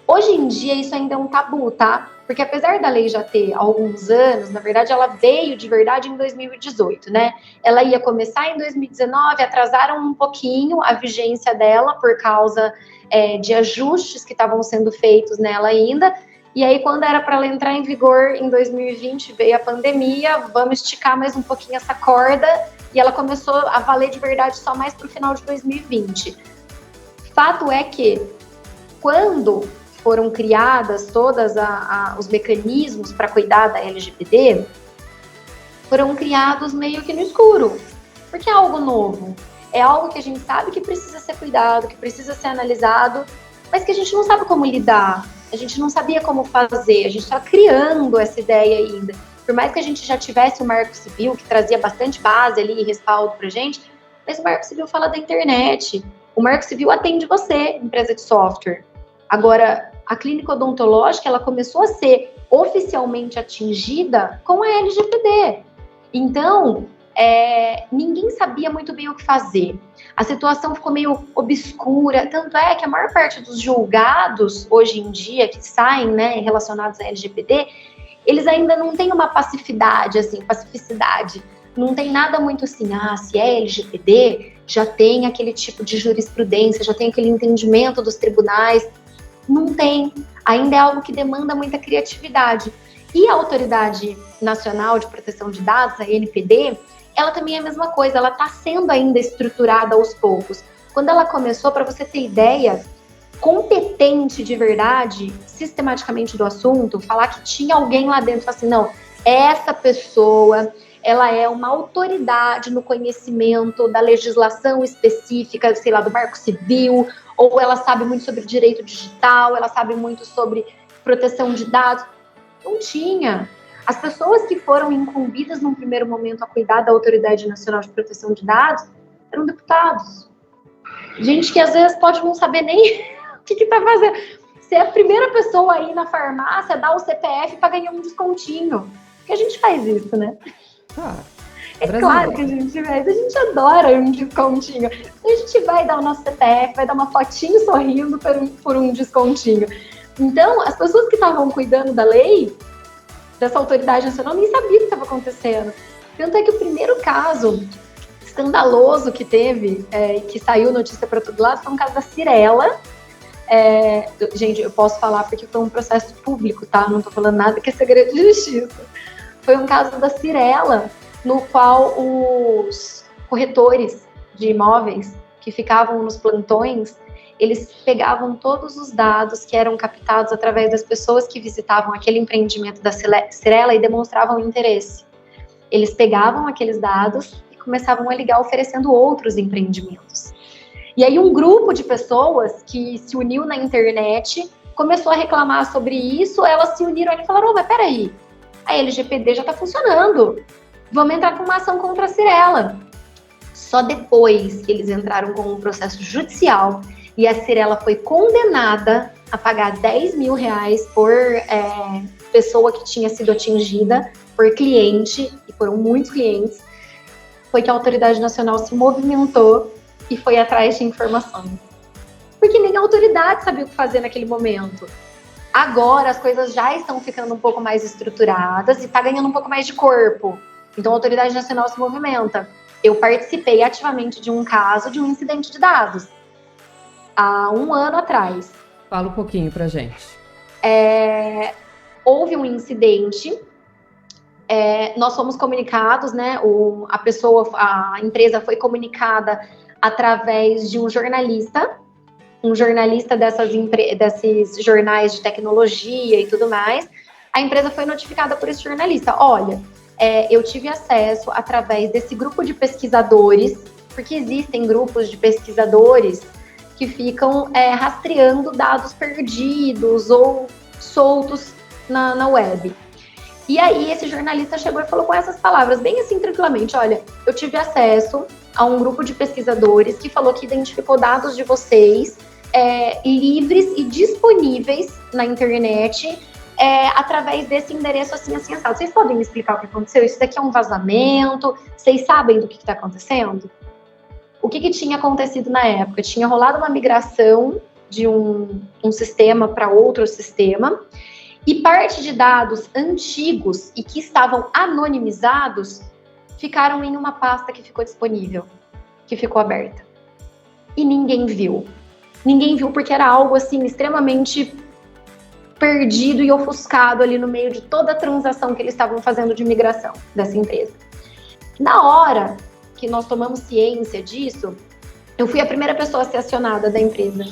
Speaker 2: Hoje em dia, isso ainda é um tabu, tá? Porque apesar da lei já ter alguns anos, na verdade, ela veio de verdade em 2018, né? Ela ia começar em 2019, atrasaram um pouquinho a vigência dela por causa de ajustes que estavam sendo feitos nela ainda. E aí, quando era para ela entrar em vigor em 2020, veio a pandemia, vamos esticar mais um pouquinho essa corda, e ela começou a valer de verdade só mais para o final de 2020. Fato é que, quando foram criadas todos os mecanismos para cuidar da LGPD, foram criados meio que no escuro, porque é algo novo, é algo que a gente sabe que precisa ser cuidado, que precisa ser analisado, mas que a gente não sabe como lidar, a gente não sabia como fazer, a gente está criando essa ideia ainda. Por mais que a gente já tivesse o Marco Civil, que trazia bastante base ali e respaldo pra gente, mas o Marco Civil fala da internet. O Marco Civil atende você, empresa de software. Agora, a clínica odontológica, ela começou a ser oficialmente atingida com a LGPD. Então, ninguém sabia muito bem o que fazer. A situação ficou meio obscura, tanto é que a maior parte dos julgados, hoje em dia, que saem, né, relacionados à LGPD, eles ainda não têm uma pacificidade. Não tem nada muito assim, se é LGPD, já tem aquele tipo de jurisprudência, já tem aquele entendimento dos tribunais. Não tem. Ainda é algo que demanda muita criatividade. E a Autoridade Nacional de Proteção de Dados, a ANPD, ela também é a mesma coisa, ela está sendo ainda estruturada aos poucos. Quando ela começou, para você ter ideia, competente de verdade, sistematicamente do assunto, falar que tinha alguém lá dentro, falar assim, não, essa pessoa, ela é uma autoridade no conhecimento da legislação específica, sei lá, do Marco Civil, ou ela sabe muito sobre direito digital, ela sabe muito sobre proteção de dados. Não tinha. As pessoas que foram incumbidas num primeiro momento a cuidar da Autoridade Nacional de Proteção de Dados eram deputados. Gente que às vezes pode não saber nem o que está fazendo. Ser a primeira pessoa aí na farmácia, dar o CPF para ganhar um descontinho. Porque a gente faz isso, né? É claro que a gente faz. A gente adora um descontinho. A gente vai dar o nosso CPF, vai dar uma fotinho sorrindo por um descontinho. Então, as pessoas que estavam cuidando da lei, dessa autoridade nacional, nem sabiam o que estava acontecendo. Tanto é que o primeiro caso escandaloso que teve, que saiu notícia para todo lado, foi um caso da Cyrela. Gente, eu posso falar porque foi um processo público, tá? Não tô falando nada que é segredo de justiça. Foi um caso da Cyrela, no qual os corretores de imóveis que ficavam nos plantões, eles pegavam todos os dados que eram captados através das pessoas que visitavam aquele empreendimento da Cyrela e demonstravam interesse. Eles pegavam aqueles dados e começavam a ligar oferecendo outros empreendimentos. E aí um grupo de pessoas que se uniu na internet começou a reclamar sobre isso, elas se uniram e falaram, mas peraí, a LGPD já está funcionando, vamos entrar com uma ação contra a Cyrela. Só depois que eles entraram com um processo judicial e a Cyrela foi condenada a pagar R$10 mil por pessoa que tinha sido atingida, por cliente, e foram muitos clientes, foi que a autoridade nacional se movimentou e foi atrás de informações. Porque nem a autoridade sabia o que fazer naquele momento. Agora as coisas já estão ficando um pouco mais estruturadas e está ganhando um pouco mais de corpo. Então a autoridade nacional se movimenta. Eu participei ativamente de um caso de um incidente de dados há um ano atrás.
Speaker 1: Fala um pouquinho pra gente.
Speaker 2: Houve um incidente, nós fomos comunicados, né? A empresa foi comunicada através de um jornalista desses jornais de tecnologia e tudo mais. A empresa foi notificada por esse jornalista. Olha, eu tive acesso através desse grupo de pesquisadores, porque existem grupos de pesquisadores que ficam rastreando dados perdidos ou soltos na web. E aí esse jornalista chegou e falou com essas palavras, bem assim, tranquilamente, olha, eu tive acesso a um grupo de pesquisadores que falou que identificou dados de vocês livres e disponíveis na internet através desse endereço assim assado. Vocês podem me explicar o que aconteceu? Isso daqui é um vazamento? Vocês sabem do que está acontecendo? O que tinha acontecido na época? Tinha rolado uma migração de um sistema para outro sistema e parte de dados antigos e que estavam anonimizados ficaram em uma pasta que ficou disponível, que ficou aberta. E ninguém viu. Ninguém viu porque era algo assim extremamente perdido e ofuscado ali no meio de toda a transação que eles estavam fazendo de migração dessa empresa. Na hora que nós tomamos ciência disso, eu fui a primeira pessoa a ser acionada da empresa.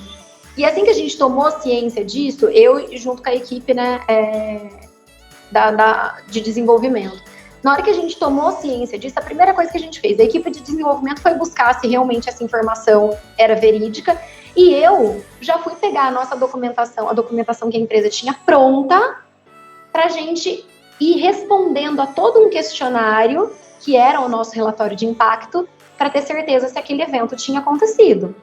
Speaker 2: E assim que a gente tomou ciência disso, eu junto com a equipe, né, de desenvolvimento. Na hora que a gente tomou ciência disso, a primeira coisa que a gente fez, a equipe de desenvolvimento foi buscar se realmente essa informação era verídica. E eu já fui pegar a nossa documentação, a documentação que a empresa tinha pronta, para a gente ir respondendo a todo um questionário, que era o nosso relatório de impacto, para ter certeza se aquele evento tinha acontecido.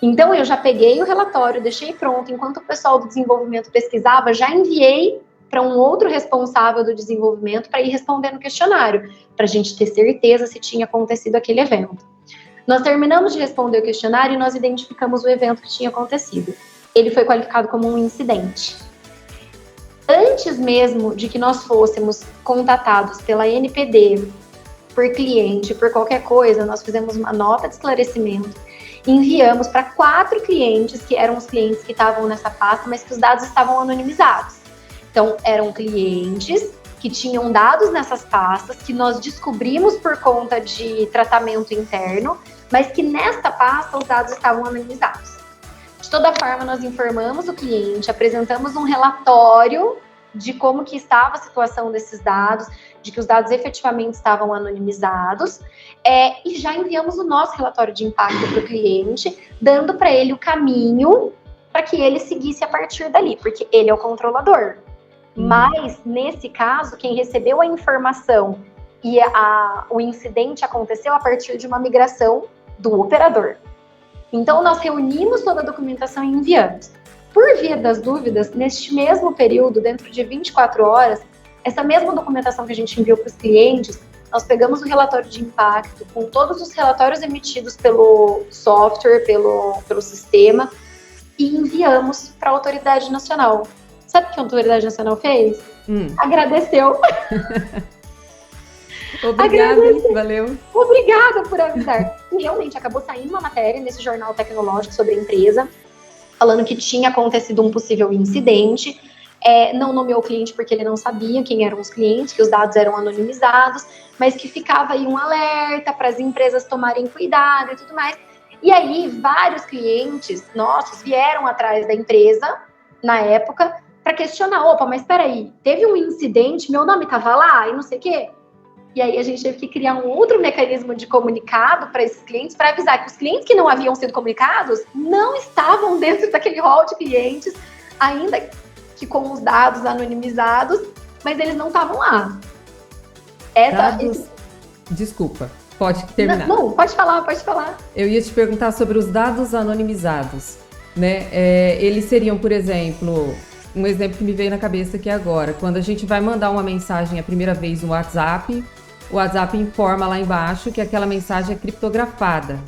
Speaker 2: Então, eu já peguei o relatório, deixei pronto, enquanto o pessoal do desenvolvimento pesquisava, já enviei para um outro responsável do desenvolvimento para ir respondendo o questionário, para a gente ter certeza se tinha acontecido aquele evento. Nós terminamos de responder o questionário e nós identificamos o evento que tinha acontecido. Ele foi qualificado como um incidente. Antes mesmo de que nós fôssemos contatados pela NPD, por cliente, por qualquer coisa, nós fizemos uma nota de esclarecimento e enviamos para 4 clientes, que eram os clientes que estavam nessa pasta, mas que os dados estavam anonimizados. Então, eram clientes que tinham dados nessas pastas, que nós descobrimos por conta de tratamento interno, mas que nesta pasta os dados estavam anonimizados. De toda forma, nós informamos o cliente, apresentamos um relatório de como que estava a situação desses dados, de que os dados efetivamente estavam anonimizados, e já enviamos o nosso relatório de impacto para o cliente, dando para ele o caminho para que ele seguisse a partir dali, porque ele é o controlador. Mas, nesse caso, quem recebeu a informação e o incidente aconteceu a partir de uma migração do operador. Então, nós reunimos toda a documentação e enviamos. Por via das dúvidas, neste mesmo período, dentro de 24 horas, essa mesma documentação que a gente enviou para os clientes, nós pegamos o relatório de impacto com todos os relatórios emitidos pelo software, pelo sistema, e enviamos para a autoridade nacional. Sabe o que a autoridade nacional fez? Agradeceu.
Speaker 1: Obrigada, valeu.
Speaker 2: Obrigada por avisar. E realmente acabou saindo uma matéria nesse jornal tecnológico sobre a empresa, falando que tinha acontecido um possível incidente. Não nomeou o cliente porque ele não sabia quem eram os clientes, que os dados eram anonimizados, mas que ficava aí um alerta para as empresas tomarem cuidado e tudo mais. E aí, vários clientes nossos vieram atrás da empresa, na época, para questionar, opa, mas peraí, teve um incidente, meu nome estava lá e não sei o quê? E aí a gente teve que criar um outro mecanismo de comunicado para esses clientes, para avisar que os clientes que não haviam sido comunicados não estavam dentro daquele hall de clientes, ainda que com os dados anonimizados, mas eles não estavam lá.
Speaker 1: Desculpa, pode terminar.
Speaker 2: Não, pode falar.
Speaker 1: Eu ia te perguntar sobre os dados anonimizados, né? Eles seriam, por exemplo, um exemplo que me veio na cabeça aqui agora, quando a gente vai mandar uma mensagem a primeira vez no WhatsApp, o WhatsApp informa lá embaixo que aquela mensagem é criptografada.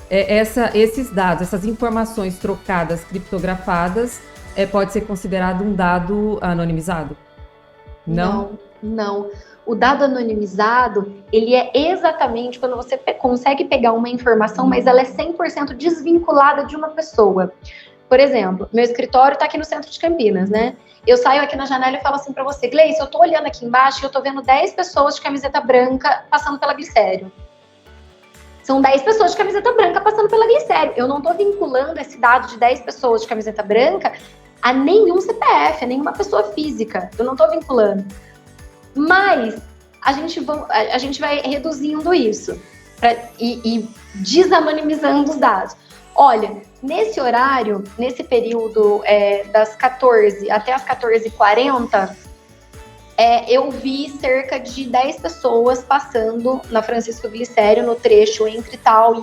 Speaker 1: Esses dados, essas informações trocadas, criptografadas, pode ser considerado um dado anonimizado? Não.
Speaker 2: O dado anonimizado, ele é exatamente quando você consegue pegar uma informação, mas ela é 100% desvinculada de uma pessoa. Por exemplo, meu escritório está aqui no centro de Campinas, né? Eu saio aqui na janela e falo assim para você, Gleice, eu tô olhando aqui embaixo e eu tô vendo 10 pessoas de camiseta branca passando pela Glicério. São 10 pessoas de camiseta branca passando pela Glicério. Eu não tô vinculando esse dado de 10 pessoas de camiseta branca a nenhum CPF, a nenhuma pessoa física. Eu não tô vinculando. Mas a gente vai reduzindo isso e desanonimizando os dados. Olha, nesse horário, nesse período das 14 até as 14h40, eu vi cerca de 10 pessoas passando na Francisco Glicério, no trecho entre tal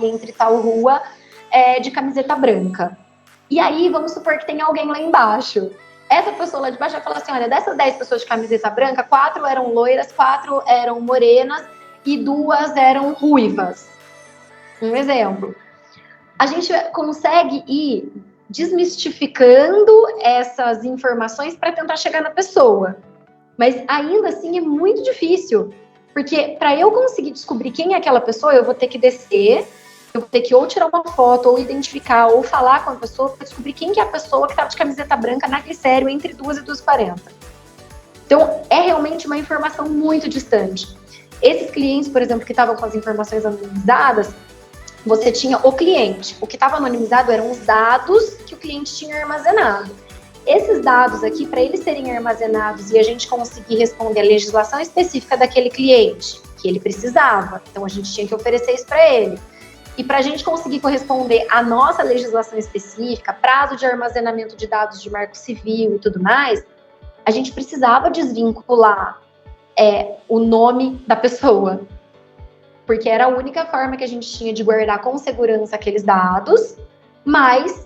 Speaker 2: rua, de camiseta branca. E aí, vamos supor que tem alguém lá embaixo. Essa pessoa lá de baixo vai falar assim, olha, dessas 10 pessoas de camiseta branca, 4 eram loiras, 4 eram morenas e 2 eram ruivas. Um exemplo. A gente consegue ir desmistificando essas informações para tentar chegar na pessoa. Mas ainda assim é muito difícil. Porque para eu conseguir descobrir quem é aquela pessoa, eu vou ter que descer, eu vou ter que ou tirar uma foto, ou identificar, ou falar com a pessoa para descobrir quem que é a pessoa que estava de camiseta branca na Glicério entre 2 e 2h40. Então, é realmente uma informação muito distante. Esses clientes, por exemplo, que estavam com as informações anonimizadas, você tinha o cliente. O que estava anonimizado eram os dados que o cliente tinha armazenado. Esses dados aqui, para eles serem armazenados e a gente conseguir responder a legislação específica daquele cliente, que ele precisava, então a gente tinha que oferecer isso para ele. E para a gente conseguir corresponder à nossa legislação específica, prazo de armazenamento de dados de marco civil e tudo mais, a gente precisava desvincular o nome da pessoa. Porque era a única forma que a gente tinha de guardar com segurança aqueles dados, mas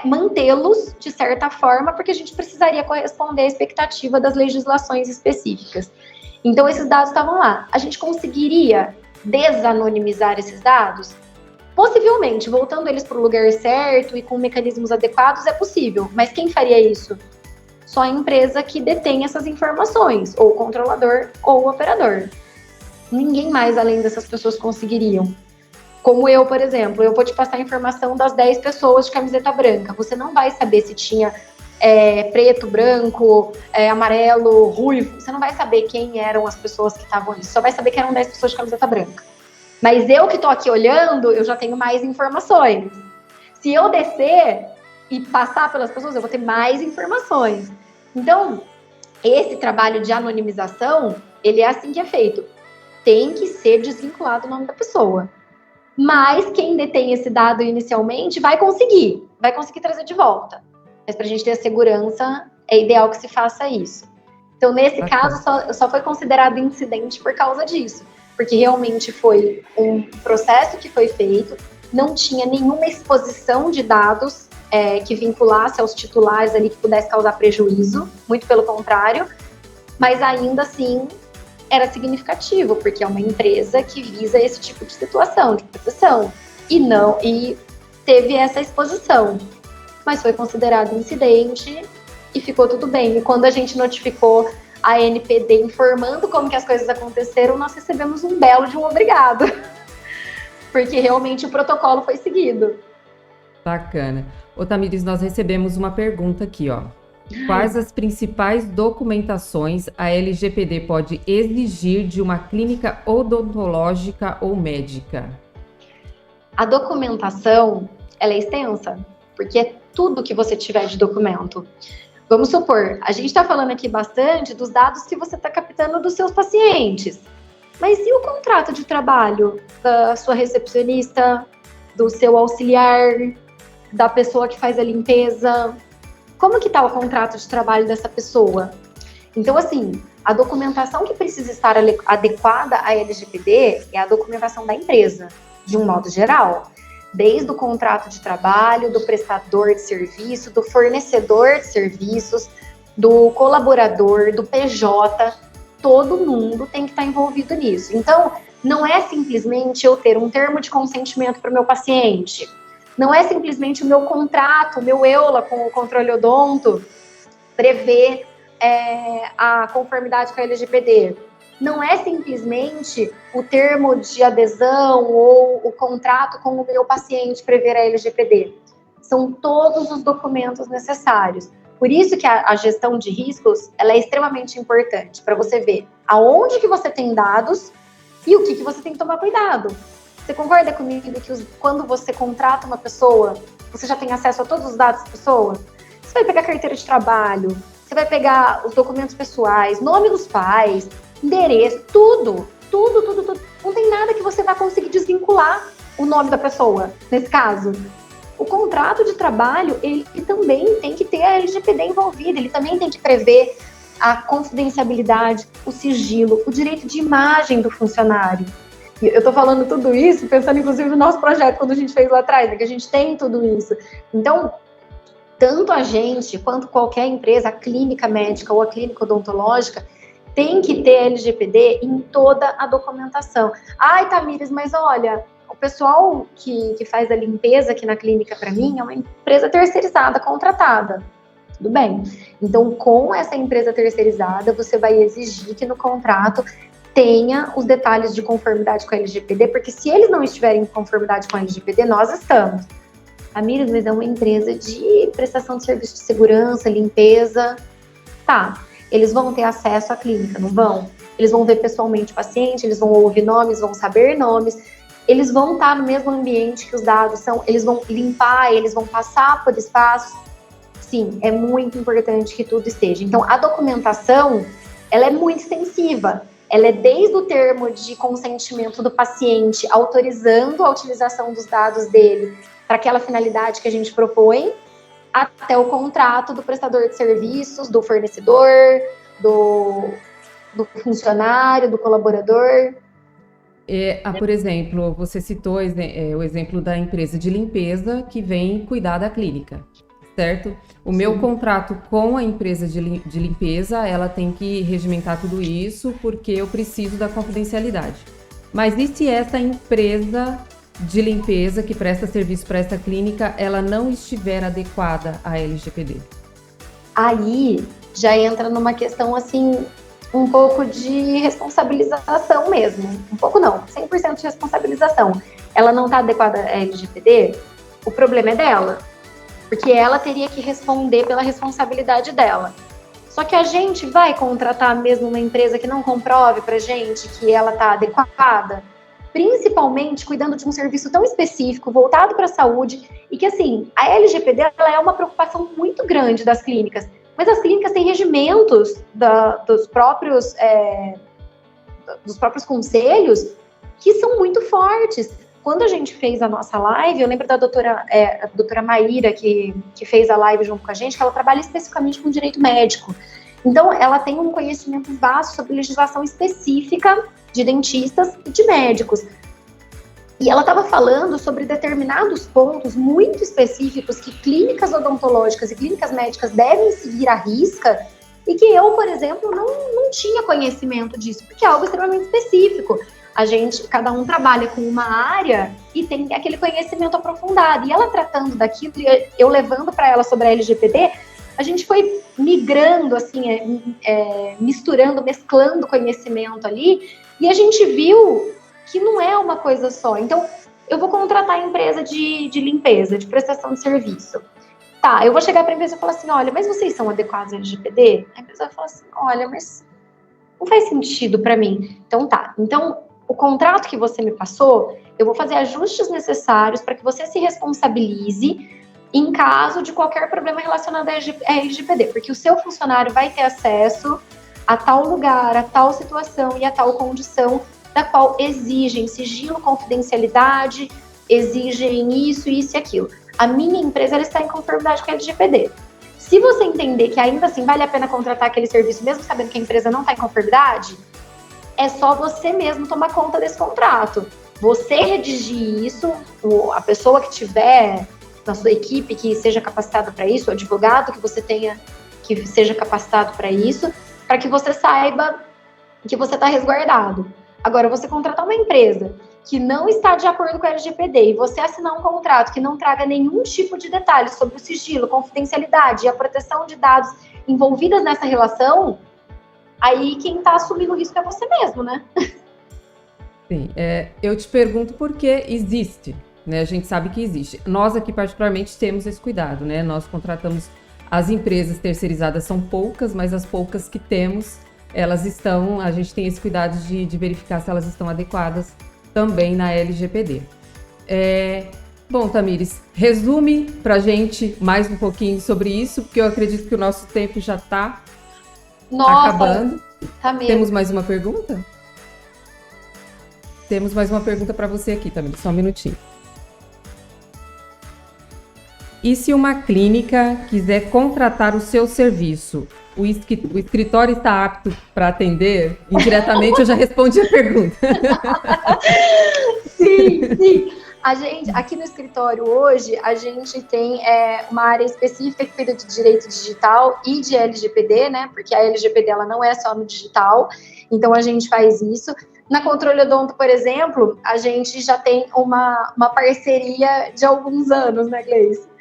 Speaker 2: mantê-los de certa forma, porque a gente precisaria corresponder à expectativa das legislações específicas. Então, esses dados estavam lá. A gente conseguiria desanonimizar esses dados? Possivelmente, voltando eles para o lugar certo e com mecanismos adequados, é possível. Mas quem faria isso? Só a empresa que detém essas informações, ou o controlador ou o operador. Ninguém mais além dessas pessoas conseguiriam. Como eu, por exemplo, eu vou te passar a informação das 10 pessoas de camiseta branca. Você não vai saber se tinha preto, branco, amarelo, ruivo. Você não vai saber quem eram as pessoas que estavam ali. Você só vai saber que eram 10 pessoas de camiseta branca. Mas eu que tô aqui olhando, eu já tenho mais informações. Se eu descer e passar pelas pessoas, eu vou ter mais informações. Então, esse trabalho de anonimização, ele é assim que é feito. Tem que ser desvinculado o nome da pessoa. Mas quem detém esse dado inicialmente vai conseguir trazer de volta. Mas para a gente ter a segurança, é ideal que se faça isso. Então, nesse caso, só foi considerado incidente por causa disso. Porque realmente foi um processo que foi feito, não tinha nenhuma exposição de dados que vinculasse aos titulares ali que pudesse causar prejuízo, muito pelo contrário, mas ainda assim era significativo, porque é uma empresa que visa esse tipo de situação, de proteção, e teve essa exposição, mas foi considerado incidente e ficou tudo bem. E quando a gente notificou a NPD informando como que as coisas aconteceram, nós recebemos um belo de um obrigado, porque realmente o protocolo foi seguido.
Speaker 1: Bacana. Ô Tamires, nós recebemos uma pergunta aqui, ó. Quais as principais documentações a LGPD pode exigir de uma clínica odontológica ou médica?
Speaker 2: A documentação, ela é extensa, porque é tudo que você tiver de documento. Vamos supor, a gente está falando aqui bastante dos dados que você está captando dos seus pacientes. Mas e o contrato de trabalho da sua recepcionista, do seu auxiliar, da pessoa que faz a limpeza? Como que está o contrato de trabalho dessa pessoa? Então, assim, a documentação que precisa estar adequada à LGPD é a documentação da empresa, de um modo geral. Desde o contrato de trabalho, do prestador de serviço, do fornecedor de serviços, do colaborador, do PJ, todo mundo tem que estar envolvido nisso. Então, não é simplesmente eu ter um termo de consentimento para o meu paciente, não é simplesmente o meu contrato, o meu EULA com o controle odonto prever a conformidade com a LGPD. Não é simplesmente o termo de adesão ou o contrato com o meu paciente prever a LGPD. São todos os documentos necessários. Por isso que a gestão de riscos ela é extremamente importante para você ver aonde que você tem dados e o que você tem que tomar cuidado. Você concorda comigo que quando você contrata uma pessoa, você já tem acesso a todos os dados da pessoa? Você vai pegar carteira de trabalho, você vai pegar os documentos pessoais, nome dos pais, endereço, tudo. Não tem nada que você vai conseguir desvincular o nome da pessoa, nesse caso. O contrato de trabalho, ele também tem que ter a LGPD envolvida, ele também tem que prever a confidencialidade, o sigilo, o direito de imagem do funcionário. E eu tô falando tudo isso pensando, inclusive, no nosso projeto, quando a gente fez lá atrás, né, que a gente tem tudo isso. Então, tanto a gente, quanto qualquer empresa, a clínica médica ou a clínica odontológica, tem que ter LGPD em toda a documentação. Ai, Tamires, mas olha, o pessoal que faz a limpeza aqui na clínica para mim é uma empresa terceirizada, contratada. Tudo bem. Então, com essa empresa terceirizada, você vai exigir que no contrato tenha os detalhes de conformidade com a LGPD, porque se eles não estiverem em conformidade com a LGPD, nós estamos. A Miriam, mas é uma empresa de prestação de serviço de segurança, limpeza. Tá, eles vão ter acesso à clínica, não vão? Eles vão ver pessoalmente o paciente, eles vão ouvir nomes, vão saber nomes, eles vão estar no mesmo ambiente que os dados são, eles vão limpar, eles vão passar por espaços. Sim, é muito importante que tudo esteja. Então, a documentação, ela é muito extensiva. Ela é desde o termo de consentimento do paciente, autorizando a utilização dos dados dele para aquela finalidade que a gente propõe, até o contrato do prestador de serviços, do fornecedor, do funcionário, do colaborador.
Speaker 1: Por exemplo, você citou o exemplo da empresa de limpeza que vem cuidar da clínica, certo? O Sim. Meu contrato com a empresa de limpeza, ela tem que regimentar tudo isso porque eu preciso da confidencialidade. Mas e se essa empresa de limpeza que presta serviço para essa clínica, ela não estiver adequada à LGPD? Aí
Speaker 2: já entra numa questão assim, um pouco de responsabilização mesmo. Um pouco não, 100% de responsabilização. Ela não está adequada à LGPD, o problema é dela. Porque ela teria que responder pela responsabilidade dela. Só que a gente vai contratar mesmo uma empresa que não comprove pra gente que ela está adequada, principalmente cuidando de um serviço tão específico, voltado para a saúde, e que, assim, a LGPD ela é uma preocupação muito grande das clínicas, mas as clínicas têm regimentos dos próprios conselhos que são muito fortes. Quando a gente fez a nossa live, eu lembro da doutora Maíra, que fez a live junto com a gente, que ela trabalha especificamente com direito médico. Então, ela tem um conhecimento vasto sobre legislação específica de dentistas e de médicos. E ela estava falando sobre determinados pontos muito específicos que clínicas odontológicas e clínicas médicas devem seguir à risca e que eu, por exemplo, não tinha conhecimento disso, porque é algo extremamente específico. Cada um trabalha com uma área e tem aquele conhecimento aprofundado. E ela tratando daquilo, eu levando para ela sobre a LGPD, a gente foi migrando, assim, mesclando conhecimento ali, e a gente viu que não é uma coisa só. Então, eu vou contratar a empresa de limpeza, de prestação de serviço. Tá, eu vou chegar para a empresa e falar assim, olha, mas vocês são adequados à LGPD? A empresa vai falar assim, olha, mas não faz sentido para mim. Então, tá. Então, o contrato que você me passou, eu vou fazer ajustes necessários para que você se responsabilize em caso de qualquer problema relacionado à LGPD, porque o seu funcionário vai ter acesso a tal lugar, a tal situação e a tal condição da qual exigem sigilo, confidencialidade, exigem isso e aquilo. A minha empresa ela está em conformidade com a LGPD. Se você entender que ainda assim vale a pena contratar aquele serviço, mesmo sabendo que a empresa não está em conformidade, é só você mesmo tomar conta desse contrato. Você redigir isso, a pessoa que tiver na sua equipe que seja capacitada para isso, o advogado que você tenha que seja capacitado para isso, para que você saiba que você está resguardado. Agora, você contratar uma empresa que não está de acordo com a LGPD e você assinar um contrato que não traga nenhum tipo de detalhe sobre o sigilo, confidencialidade e a proteção de dados envolvidas nessa relação, aí quem está assumindo o risco é você mesmo, né?
Speaker 1: Sim, eu te pergunto porque existe, né? A gente sabe que existe. Nós aqui, particularmente, temos esse cuidado, né? Nós contratamos as empresas terceirizadas, são poucas, mas as poucas que temos, a gente tem esse cuidado de verificar se elas estão adequadas também na LGPD. Bom, Tamires, resume pra gente mais um pouquinho sobre isso, porque eu acredito que o nosso tempo já está acabando.
Speaker 2: Tá mesmo.
Speaker 1: Temos mais uma pergunta? Temos mais uma pergunta para você aqui, Tamires, só um minutinho. E se uma clínica quiser contratar o seu serviço, o escritório está apto para atender? Indiretamente eu já respondi a pergunta.
Speaker 2: Sim. Aqui no escritório hoje, a gente tem uma área específica que cuida de direito digital e de LGPD, né? Porque a LGPD ela não é só no digital, então a gente faz isso. Na Controle Odonto, por exemplo, a gente já tem uma parceria de alguns anos, né, Gleice?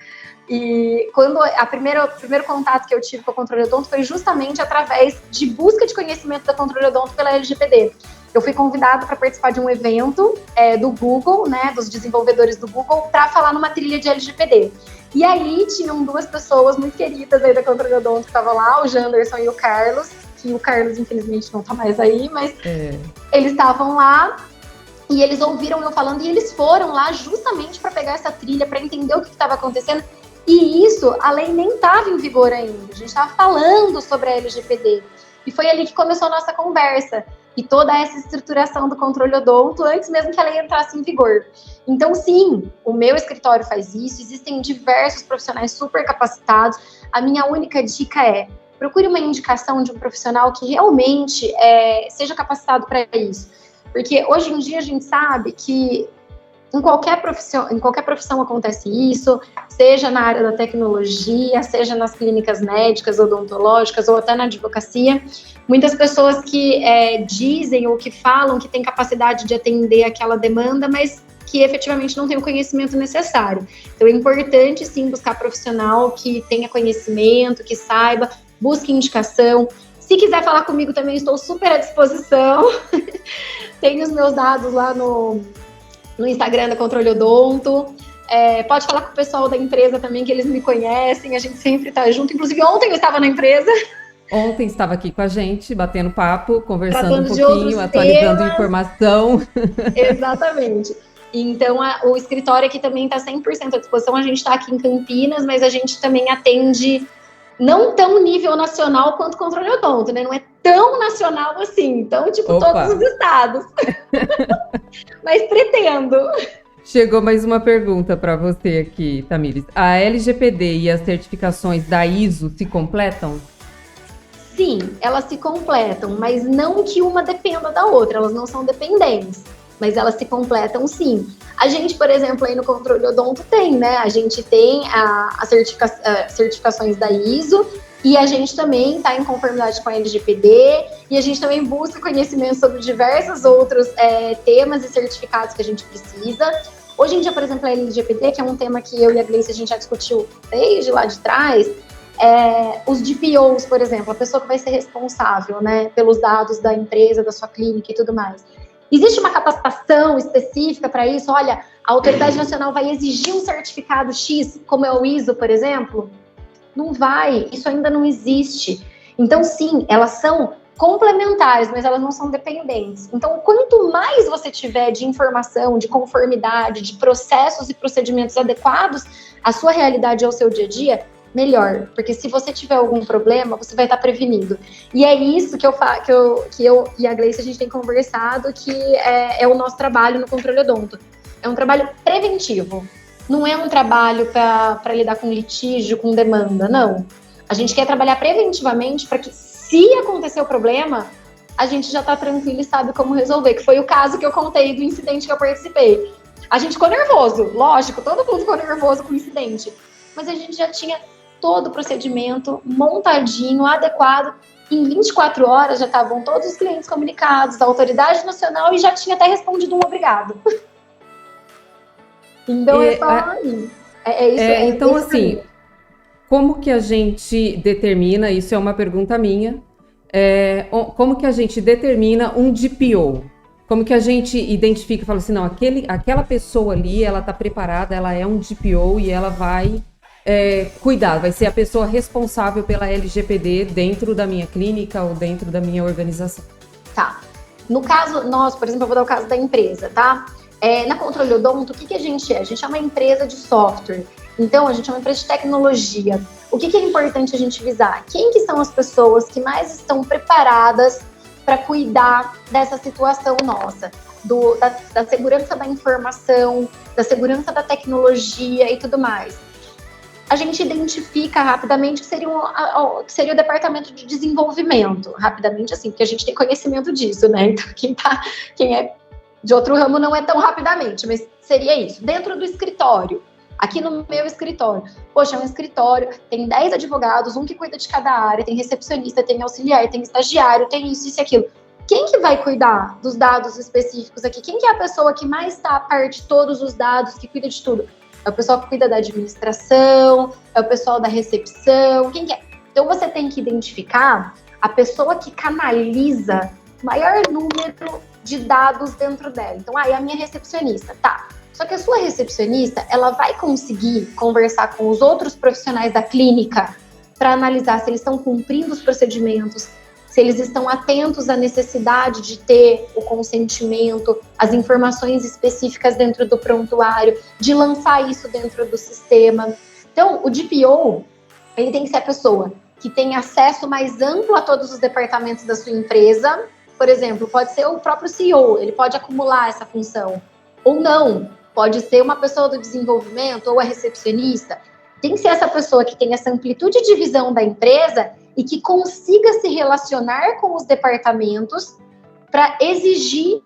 Speaker 2: E quando o primeiro contato que eu tive com a Controle Odonto foi justamente através de busca de conhecimento da Controle Odonto pela LGPD. Eu fui convidada para participar de um evento do Google, né, dos desenvolvedores do Google, para falar numa trilha de LGPD. E aí tinham duas pessoas muito queridas aí da Controle Odonto que estavam lá, o Janderson e o Carlos, que o Carlos infelizmente não está mais aí, mas eles estavam lá. E eles ouviram eu falando e eles foram lá justamente para pegar essa trilha, para entender o que estava acontecendo. E isso, a lei nem estava em vigor ainda. A gente estava falando sobre a LGPD. E foi ali que começou a nossa conversa. E toda essa estruturação do Controle Odonto, antes mesmo que a lei entrasse em vigor. Então, sim, o meu escritório faz isso. Existem diversos profissionais super capacitados. A minha única dica é: procure uma indicação de um profissional que realmente seja capacitado para isso. Porque hoje em dia a gente sabe que em qualquer profissão acontece isso, seja na área da tecnologia, seja nas clínicas médicas, odontológicas ou até na advocacia. Muitas pessoas que dizem ou que falam que têm capacidade de atender aquela demanda, mas que efetivamente não tem o conhecimento necessário. Então é importante sim buscar profissional que tenha conhecimento, que saiba, busque indicação. Se quiser falar comigo também, estou super à disposição. Tenho os meus dados lá no Instagram da Controle Odonto. Pode falar com o pessoal da empresa também, que eles me conhecem, a gente sempre está junto. Inclusive, ontem eu estava na empresa.
Speaker 1: Ontem estava aqui com a gente, batendo papo, conversando
Speaker 2: Tratando
Speaker 1: um pouquinho, atualizando informação.
Speaker 2: Exatamente. Então, o escritório aqui também está 100% à disposição. A gente está aqui em Campinas, mas a gente também atende não tão nível nacional quanto Controle Odonto, né? Não é tão nacional assim. Então,
Speaker 1: Opa.
Speaker 2: Todos os estados. Mas pretendo.
Speaker 1: Chegou mais uma pergunta para você aqui, Tamires. A LGPD e as certificações da ISO se completam?
Speaker 2: Sim, elas se completam, mas não que uma dependa da outra. Elas não são dependentes, mas elas se completam sim. A gente, por exemplo, aí no Controle Odonto tem, né? A gente tem as certificações da ISO e a gente também está em conformidade com a LGPD e a gente também busca conhecimento sobre diversos outros temas e certificados que a gente precisa. Hoje em dia, por exemplo, a LGPD, que é um tema que eu e a Gleice a gente já discutiu desde lá de trás, os DPOs, por exemplo, a pessoa que vai ser responsável, né, pelos dados da empresa, da sua clínica e tudo mais. Existe uma capacitação específica para isso? Olha, a autoridade nacional vai exigir um certificado X, como é o ISO, por exemplo? Não vai, isso ainda não existe. Então, sim, elas são complementares, mas elas não são dependentes. Então, quanto mais você tiver de informação, de conformidade, de processos e procedimentos adequados à sua realidade e ao seu dia a dia, melhor. Porque se você tiver algum problema, você vai estar prevenido. E é isso que eu e a Gleice, a gente tem conversado, que é o nosso trabalho no Controle Odonto. É um trabalho preventivo. Não é um trabalho para lidar com litígio, com demanda, não. A gente quer trabalhar preventivamente para que, se acontecer o problema, a gente já está tranquilo e sabe como resolver, que foi o caso que eu contei do incidente que eu participei. A gente ficou nervoso, lógico, todo mundo ficou nervoso com o incidente, mas a gente já tinha todo o procedimento montadinho, adequado. Em 24 horas já estavam todos os clientes comunicados, da autoridade nacional, e já tinha até respondido um obrigado. Então
Speaker 1: então, assim, como que a gente determina, isso é uma pergunta minha, como que a gente determina um DPO? Como que a gente identifica e fala assim, não, aquela pessoa ali, ela está preparada, ela é um DPO e ela vai cuidar, vai ser a pessoa responsável pela LGPD dentro da minha clínica ou dentro da minha organização?
Speaker 2: Tá. No caso, nós, por exemplo, eu vou dar o caso da empresa, tá? Na Controle Odonto, o que a gente é? A gente é uma empresa de software. Então, a gente é uma empresa de tecnologia. O que é importante a gente visar? Quem que são as pessoas que mais estão preparadas para cuidar dessa situação nossa? Da segurança da informação, da segurança da tecnologia e tudo mais. A gente identifica rapidamente que seria o departamento de desenvolvimento. Rapidamente, assim, porque a gente tem conhecimento disso, né? Então, quem é de outro ramo não é tão rapidamente, mas seria isso. Dentro do escritório, aqui no meu escritório, poxa, é um escritório, tem 10 advogados, um que cuida de cada área, tem recepcionista, tem auxiliar, tem estagiário, tem isso e aquilo. Quem que vai cuidar dos dados específicos aqui? Quem que é a pessoa que mais está a par de todos os dados, que cuida de tudo? É o pessoal que cuida da administração, é o pessoal da recepção, quem que é? Então você tem que identificar a pessoa que canaliza o maior número de dados dentro dela. Então, é a minha recepcionista, tá. Só que a sua recepcionista, ela vai conseguir conversar com os outros profissionais da clínica para analisar se eles estão cumprindo os procedimentos, se eles estão atentos à necessidade de ter o consentimento, as informações específicas dentro do prontuário, de lançar isso dentro do sistema. Então, o DPO, ele tem que ser a pessoa que tem acesso mais amplo a todos os departamentos da sua empresa. Por exemplo, pode ser o próprio CEO, ele pode acumular essa função. Ou não, pode ser uma pessoa do desenvolvimento ou a recepcionista. Tem que ser essa pessoa que tem essa amplitude de visão da empresa e que consiga se relacionar com os departamentos para exigir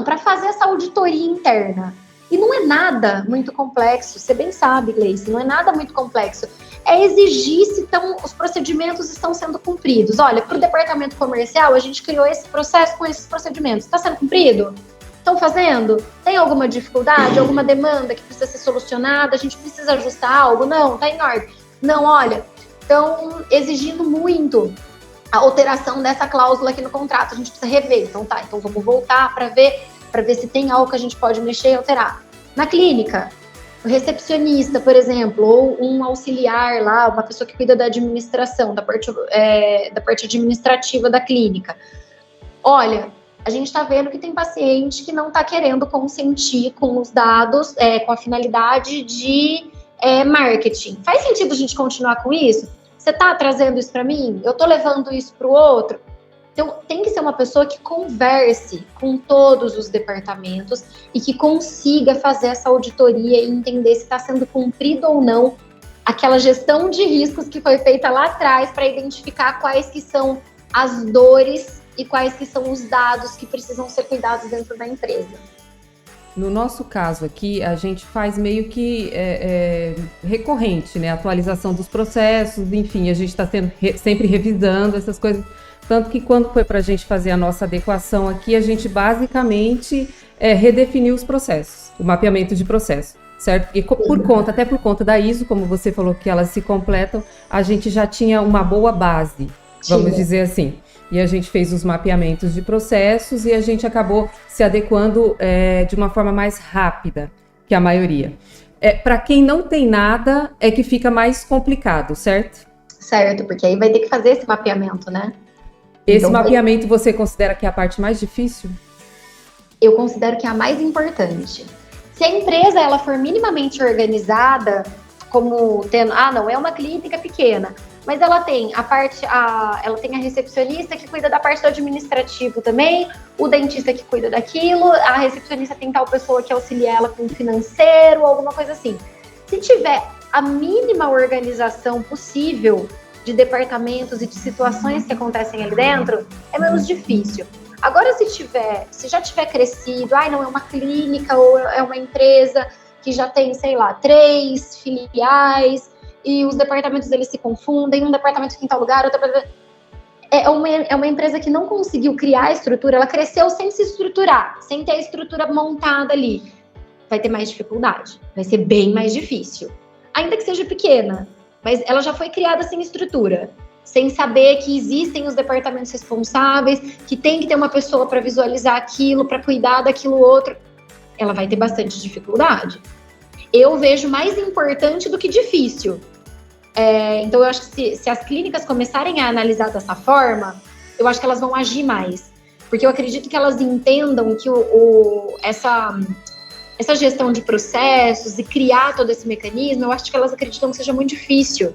Speaker 2: para fazer essa auditoria interna. E não é nada muito complexo, você bem sabe, Gleice, não é nada muito complexo. É exigir se os procedimentos estão sendo cumpridos. Olha, para o departamento comercial, a gente criou esse processo com esses procedimentos. Está sendo cumprido? Estão fazendo? Tem alguma dificuldade, alguma demanda que precisa ser solucionada? A gente precisa ajustar algo? Não, está em ordem. Não, olha, estão exigindo muito a alteração dessa cláusula aqui no contrato. A gente precisa rever. Então tá, então vamos voltar para ver se tem algo que a gente pode mexer e alterar. Na clínica, o recepcionista, por exemplo, ou um auxiliar lá, uma pessoa que cuida da administração, da parte administrativa da clínica. Olha, a gente está vendo que tem paciente que não está querendo consentir com os dados, com a finalidade de marketing. Faz sentido a gente continuar com isso? Você está trazendo isso para mim? Eu estou levando isso para o outro? Então, tem que ser uma pessoa que converse com todos os departamentos e que consiga fazer essa auditoria e entender se está sendo cumprido ou não aquela gestão de riscos que foi feita lá atrás para identificar quais que são as dores e quais que são os dados que precisam ser cuidados dentro da empresa.
Speaker 1: No nosso caso aqui, a gente faz meio que recorrente, né? Atualização dos processos, enfim, a gente está sempre revisando essas coisas. Tanto que quando foi para a gente fazer a nossa adequação aqui, a gente basicamente redefiniu os processos, o mapeamento de processo, certo? E até por conta da ISO, como você falou que elas se completam, a gente já tinha uma boa base, vamos dizer assim. E a gente fez os mapeamentos de processos e a gente acabou se adequando de uma forma mais rápida que a maioria. Para quem não tem nada, é que fica mais complicado, certo?
Speaker 2: Certo, porque aí vai ter que fazer esse mapeamento, né?
Speaker 1: Esse
Speaker 2: Então,
Speaker 1: mapeamento você considera que é a parte mais difícil?
Speaker 2: eu considero que é a mais importante. Se a empresa ela for minimamente organizada, como tendo, não é uma clínica pequena, mas ela tem ela tem a recepcionista que cuida da parte do administrativo também, o dentista que cuida daquilo, a recepcionista tem tal pessoa que auxilia ela com o financeiro, alguma coisa assim. Se tiver a mínima organização possível de departamentos e de situações que acontecem ali dentro, é menos difícil. Agora, se já tiver crescido, não é uma clínica ou é uma empresa que já tem, sei lá, 3 filiais e os departamentos eles se confundem, um departamento fica em tal lugar, outro é uma empresa que não conseguiu criar a estrutura, ela cresceu sem se estruturar, sem ter a estrutura montada ali. Vai ter mais dificuldade, vai ser bem mais difícil. Ainda que seja pequena, mas ela já foi criada sem estrutura, sem saber que existem os departamentos responsáveis, que tem que ter uma pessoa para visualizar aquilo, para cuidar daquilo outro. Ela vai ter bastante dificuldade. Eu vejo mais importante do que difícil. Então, eu acho que se as clínicas começarem a analisar dessa forma, eu acho que elas vão agir mais. Porque eu acredito que elas entendam que essa gestão de processos e criar todo esse mecanismo, eu acho que elas acreditam que seja muito difícil.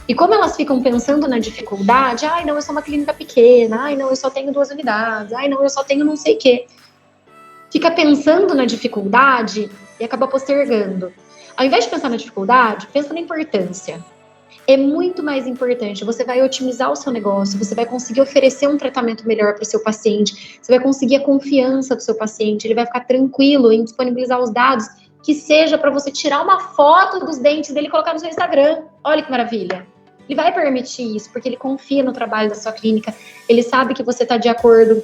Speaker 2: E como elas ficam pensando na dificuldade, não, eu sou uma clínica pequena, não, eu só tenho 2 unidades, não, eu só tenho não sei o quê. Fica pensando na dificuldade e acaba postergando. Ao invés de pensar na dificuldade, pensa na importância. É muito mais importante, você vai otimizar o seu negócio, você vai conseguir oferecer um tratamento melhor para o seu paciente, você vai conseguir a confiança do seu paciente, ele vai ficar tranquilo em disponibilizar os dados, que seja para você tirar uma foto dos dentes dele e colocar no seu Instagram. Olha que maravilha. Ele vai permitir isso, porque ele confia no trabalho da sua clínica, ele sabe que você está de acordo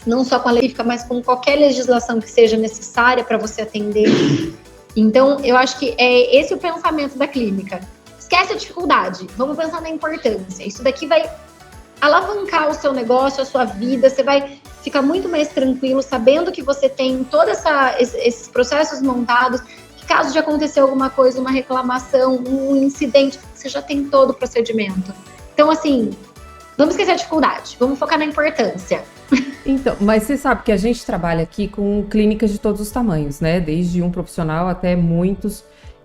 Speaker 2: não só com a lei, mas com qualquer legislação que seja necessária para você atender. Então, eu acho que é esse o pensamento da clínica. Esquece a dificuldade, vamos pensar na importância. Isso daqui vai alavancar o seu negócio, a sua vida, você vai ficar muito mais tranquilo, sabendo que você tem todos esses processos montados, que caso de acontecer alguma coisa, uma reclamação, um incidente, você já tem todo o procedimento. Então, assim, vamos esquecer a dificuldade, vamos focar na importância.
Speaker 1: Então, mas você sabe que a gente trabalha aqui com clínicas de todos os tamanhos, né? Desde um profissional até muitos.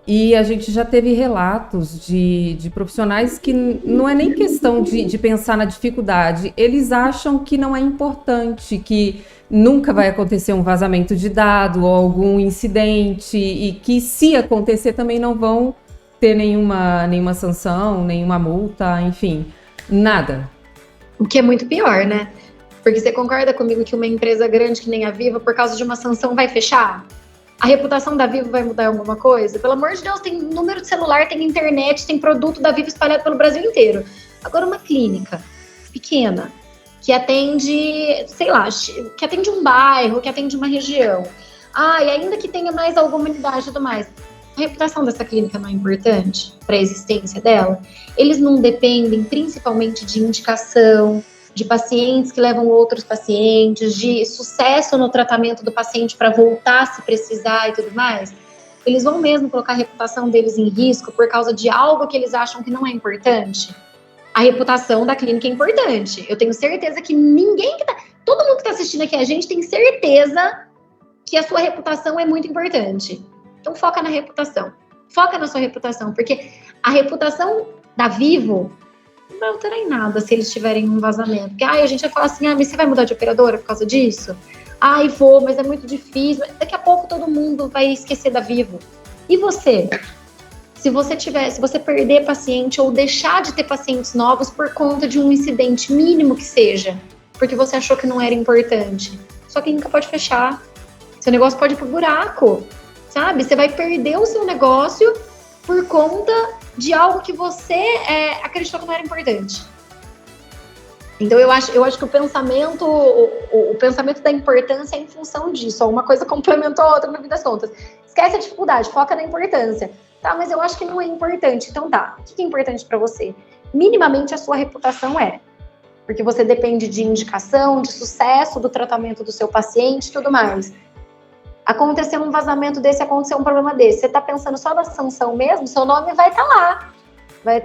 Speaker 1: E a gente já teve relatos de profissionais que não é nem questão de pensar na dificuldade. Eles acham que não é importante, que nunca vai acontecer um vazamento de dado ou algum incidente e que se acontecer também não vão ter nenhuma sanção, nenhuma multa, enfim, nada.
Speaker 2: O que é muito pior, né? Porque você concorda comigo que uma empresa grande que nem a Vivo, por causa de uma sanção, vai fechar? A reputação da Vivo vai mudar alguma coisa? Pelo amor de Deus, tem número de celular, tem internet, tem produto da Vivo espalhado pelo Brasil inteiro. Agora, uma clínica pequena, que atende, sei lá, que atende um bairro, que atende uma região. E ainda que tenha mais alguma unidade e tudo mais. A reputação dessa clínica não é importante para a existência dela? Eles não dependem principalmente de indicação, de pacientes que levam outros pacientes, de sucesso no tratamento do paciente para voltar se precisar e tudo mais, eles vão mesmo colocar a reputação deles em risco por causa de algo que eles acham que não é importante? A reputação da clínica é importante. Eu tenho certeza que todo mundo que está assistindo aqui a gente tem certeza que a sua reputação é muito importante. Então foca na reputação. Foca na sua reputação, porque a reputação da Vivo não vai alterar em nada se eles tiverem um vazamento. Porque a gente vai falar assim, mas você vai mudar de operadora por causa disso? Vou, mas é muito difícil. Daqui a pouco todo mundo vai esquecer da Vivo. E você? Se você perder paciente ou deixar de ter pacientes novos por conta de um incidente mínimo que seja, porque você achou que não era importante, sua clínica pode fechar. Seu negócio pode ir pro buraco, sabe? Você vai perder o seu negócio por conta de algo que você acreditou que não era importante. Então, eu acho que o pensamento da importância é em função disso. Uma coisa complementou a outra no fim das contas. Esquece a dificuldade, foca na importância. Tá, mas eu acho que não é importante. Então tá, o que é importante para você? Minimamente a sua reputação é. Porque você depende de indicação, de sucesso do tratamento do seu paciente e tudo mais. Aconteceu um vazamento desse, aconteceu um problema desse. Você tá pensando só na sanção mesmo? Seu nome vai estar lá. vai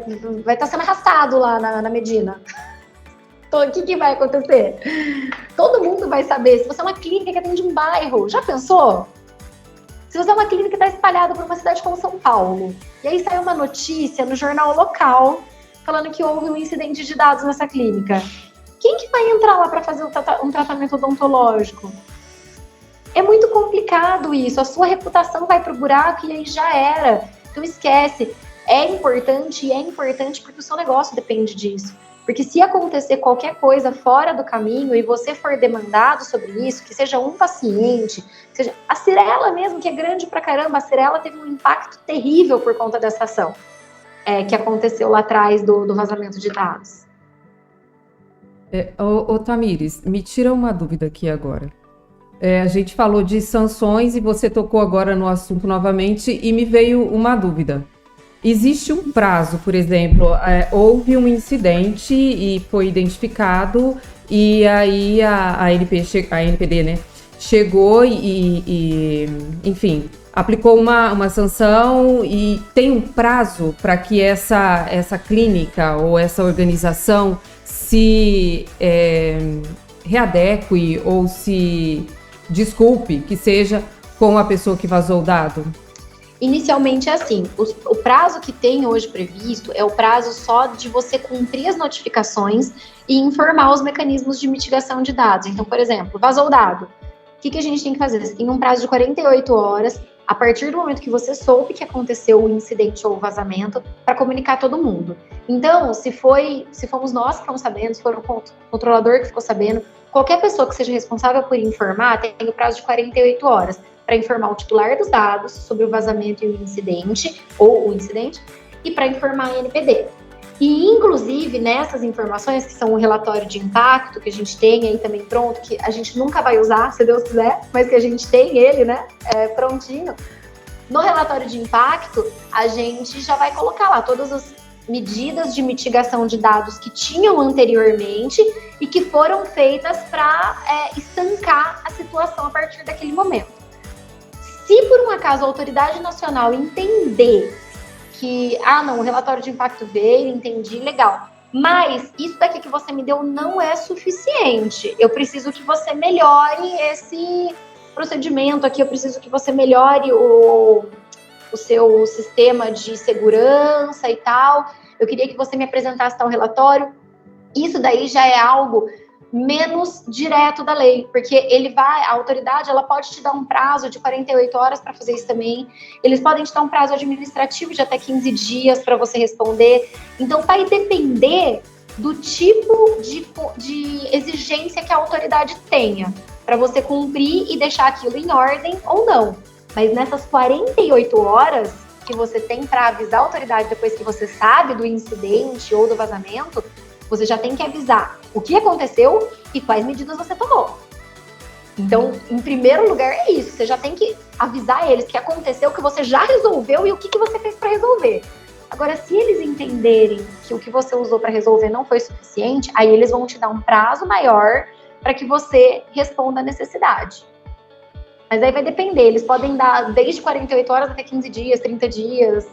Speaker 2: estar sendo arrastado lá na Medina. Então, o que vai acontecer? Todo mundo vai saber. Se você é uma clínica que atende um bairro, já pensou? Se você é uma clínica que está espalhada por uma cidade como São Paulo, e aí saiu uma notícia no jornal local falando que houve um incidente de dados nessa clínica, quem que vai entrar lá para fazer um tratamento odontológico? É muito complicado isso, a sua reputação vai pro buraco e aí já era. Então esquece, é importante porque o seu negócio depende disso. Porque se acontecer qualquer coisa fora do caminho e você for demandado sobre isso, que seja um paciente, seja a Cyrela mesmo, que é grande pra caramba, a Cyrela teve um impacto terrível por conta dessa ação que aconteceu lá atrás do vazamento de dados.
Speaker 1: Tamires, me tira uma dúvida aqui agora. A gente falou de sanções e você tocou agora no assunto novamente e me veio uma dúvida. Existe um prazo, por exemplo, houve um incidente e foi identificado e aí a NPD, né, chegou e enfim, aplicou uma sanção e tem um prazo para que essa clínica ou essa organização se readeque ou se desculpe, que seja com a pessoa que vazou o dado?
Speaker 2: Inicialmente é assim, o prazo que tem hoje previsto é o prazo só de você cumprir as notificações e informar os mecanismos de mitigação de dados. Então, por exemplo, vazou o dado. O que a gente tem que fazer? Você tem um prazo de 48 horas, a partir do momento que você soube que aconteceu o incidente ou o vazamento, para comunicar a todo mundo. Então, se fomos nós que ficamos sabendo, se for o controlador que ficou sabendo, qualquer pessoa que seja responsável por informar tem o prazo de 48 horas. Para informar o titular dos dados sobre o vazamento e o incidente, e para informar a NPD. E, inclusive, nessas informações, que são o relatório de impacto, que a gente tem aí também pronto, que a gente nunca vai usar, se Deus quiser, mas que a gente tem ele, né, prontinho. No relatório de impacto, a gente já vai colocar lá todas as medidas de mitigação de dados que tinham anteriormente e que foram feitas para estancar a situação a partir daquele momento. Se por um acaso a autoridade nacional entender que, não, o relatório de impacto veio, entendi, legal, mas isso daqui que você me deu não é suficiente, eu preciso que você melhore esse procedimento aqui, eu preciso que você melhore o seu sistema de segurança e tal, eu queria que você me apresentasse tal relatório, isso daí já é algo menos direto da lei, porque a autoridade, ela pode te dar um prazo de 48 horas para fazer isso também, eles podem te dar um prazo administrativo de até 15 dias para você responder, então vai depender do tipo de exigência que a autoridade tenha, para você cumprir e deixar aquilo em ordem ou não, mas nessas 48 horas que você tem para avisar a autoridade depois que você sabe do incidente ou do vazamento, você já tem que avisar o que aconteceu e quais medidas você tomou. Então, em primeiro lugar, é isso. Você já tem que avisar eles que aconteceu, que você já resolveu e o que você fez para resolver. Agora, se eles entenderem que o que você usou para resolver não foi suficiente, aí eles vão te dar um prazo maior para que você responda a necessidade. Mas aí vai depender. Eles podem dar desde 48 horas até 15 dias, 30 dias.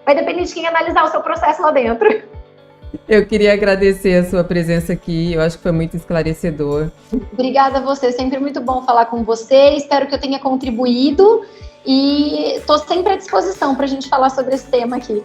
Speaker 2: Vai depender de quem analisar o seu processo lá dentro.
Speaker 1: Eu queria agradecer a sua presença aqui, eu acho que foi muito esclarecedor.
Speaker 2: Obrigada a você, sempre muito bom falar com você, espero que eu tenha contribuído e estou sempre à disposição para a gente falar sobre esse tema aqui.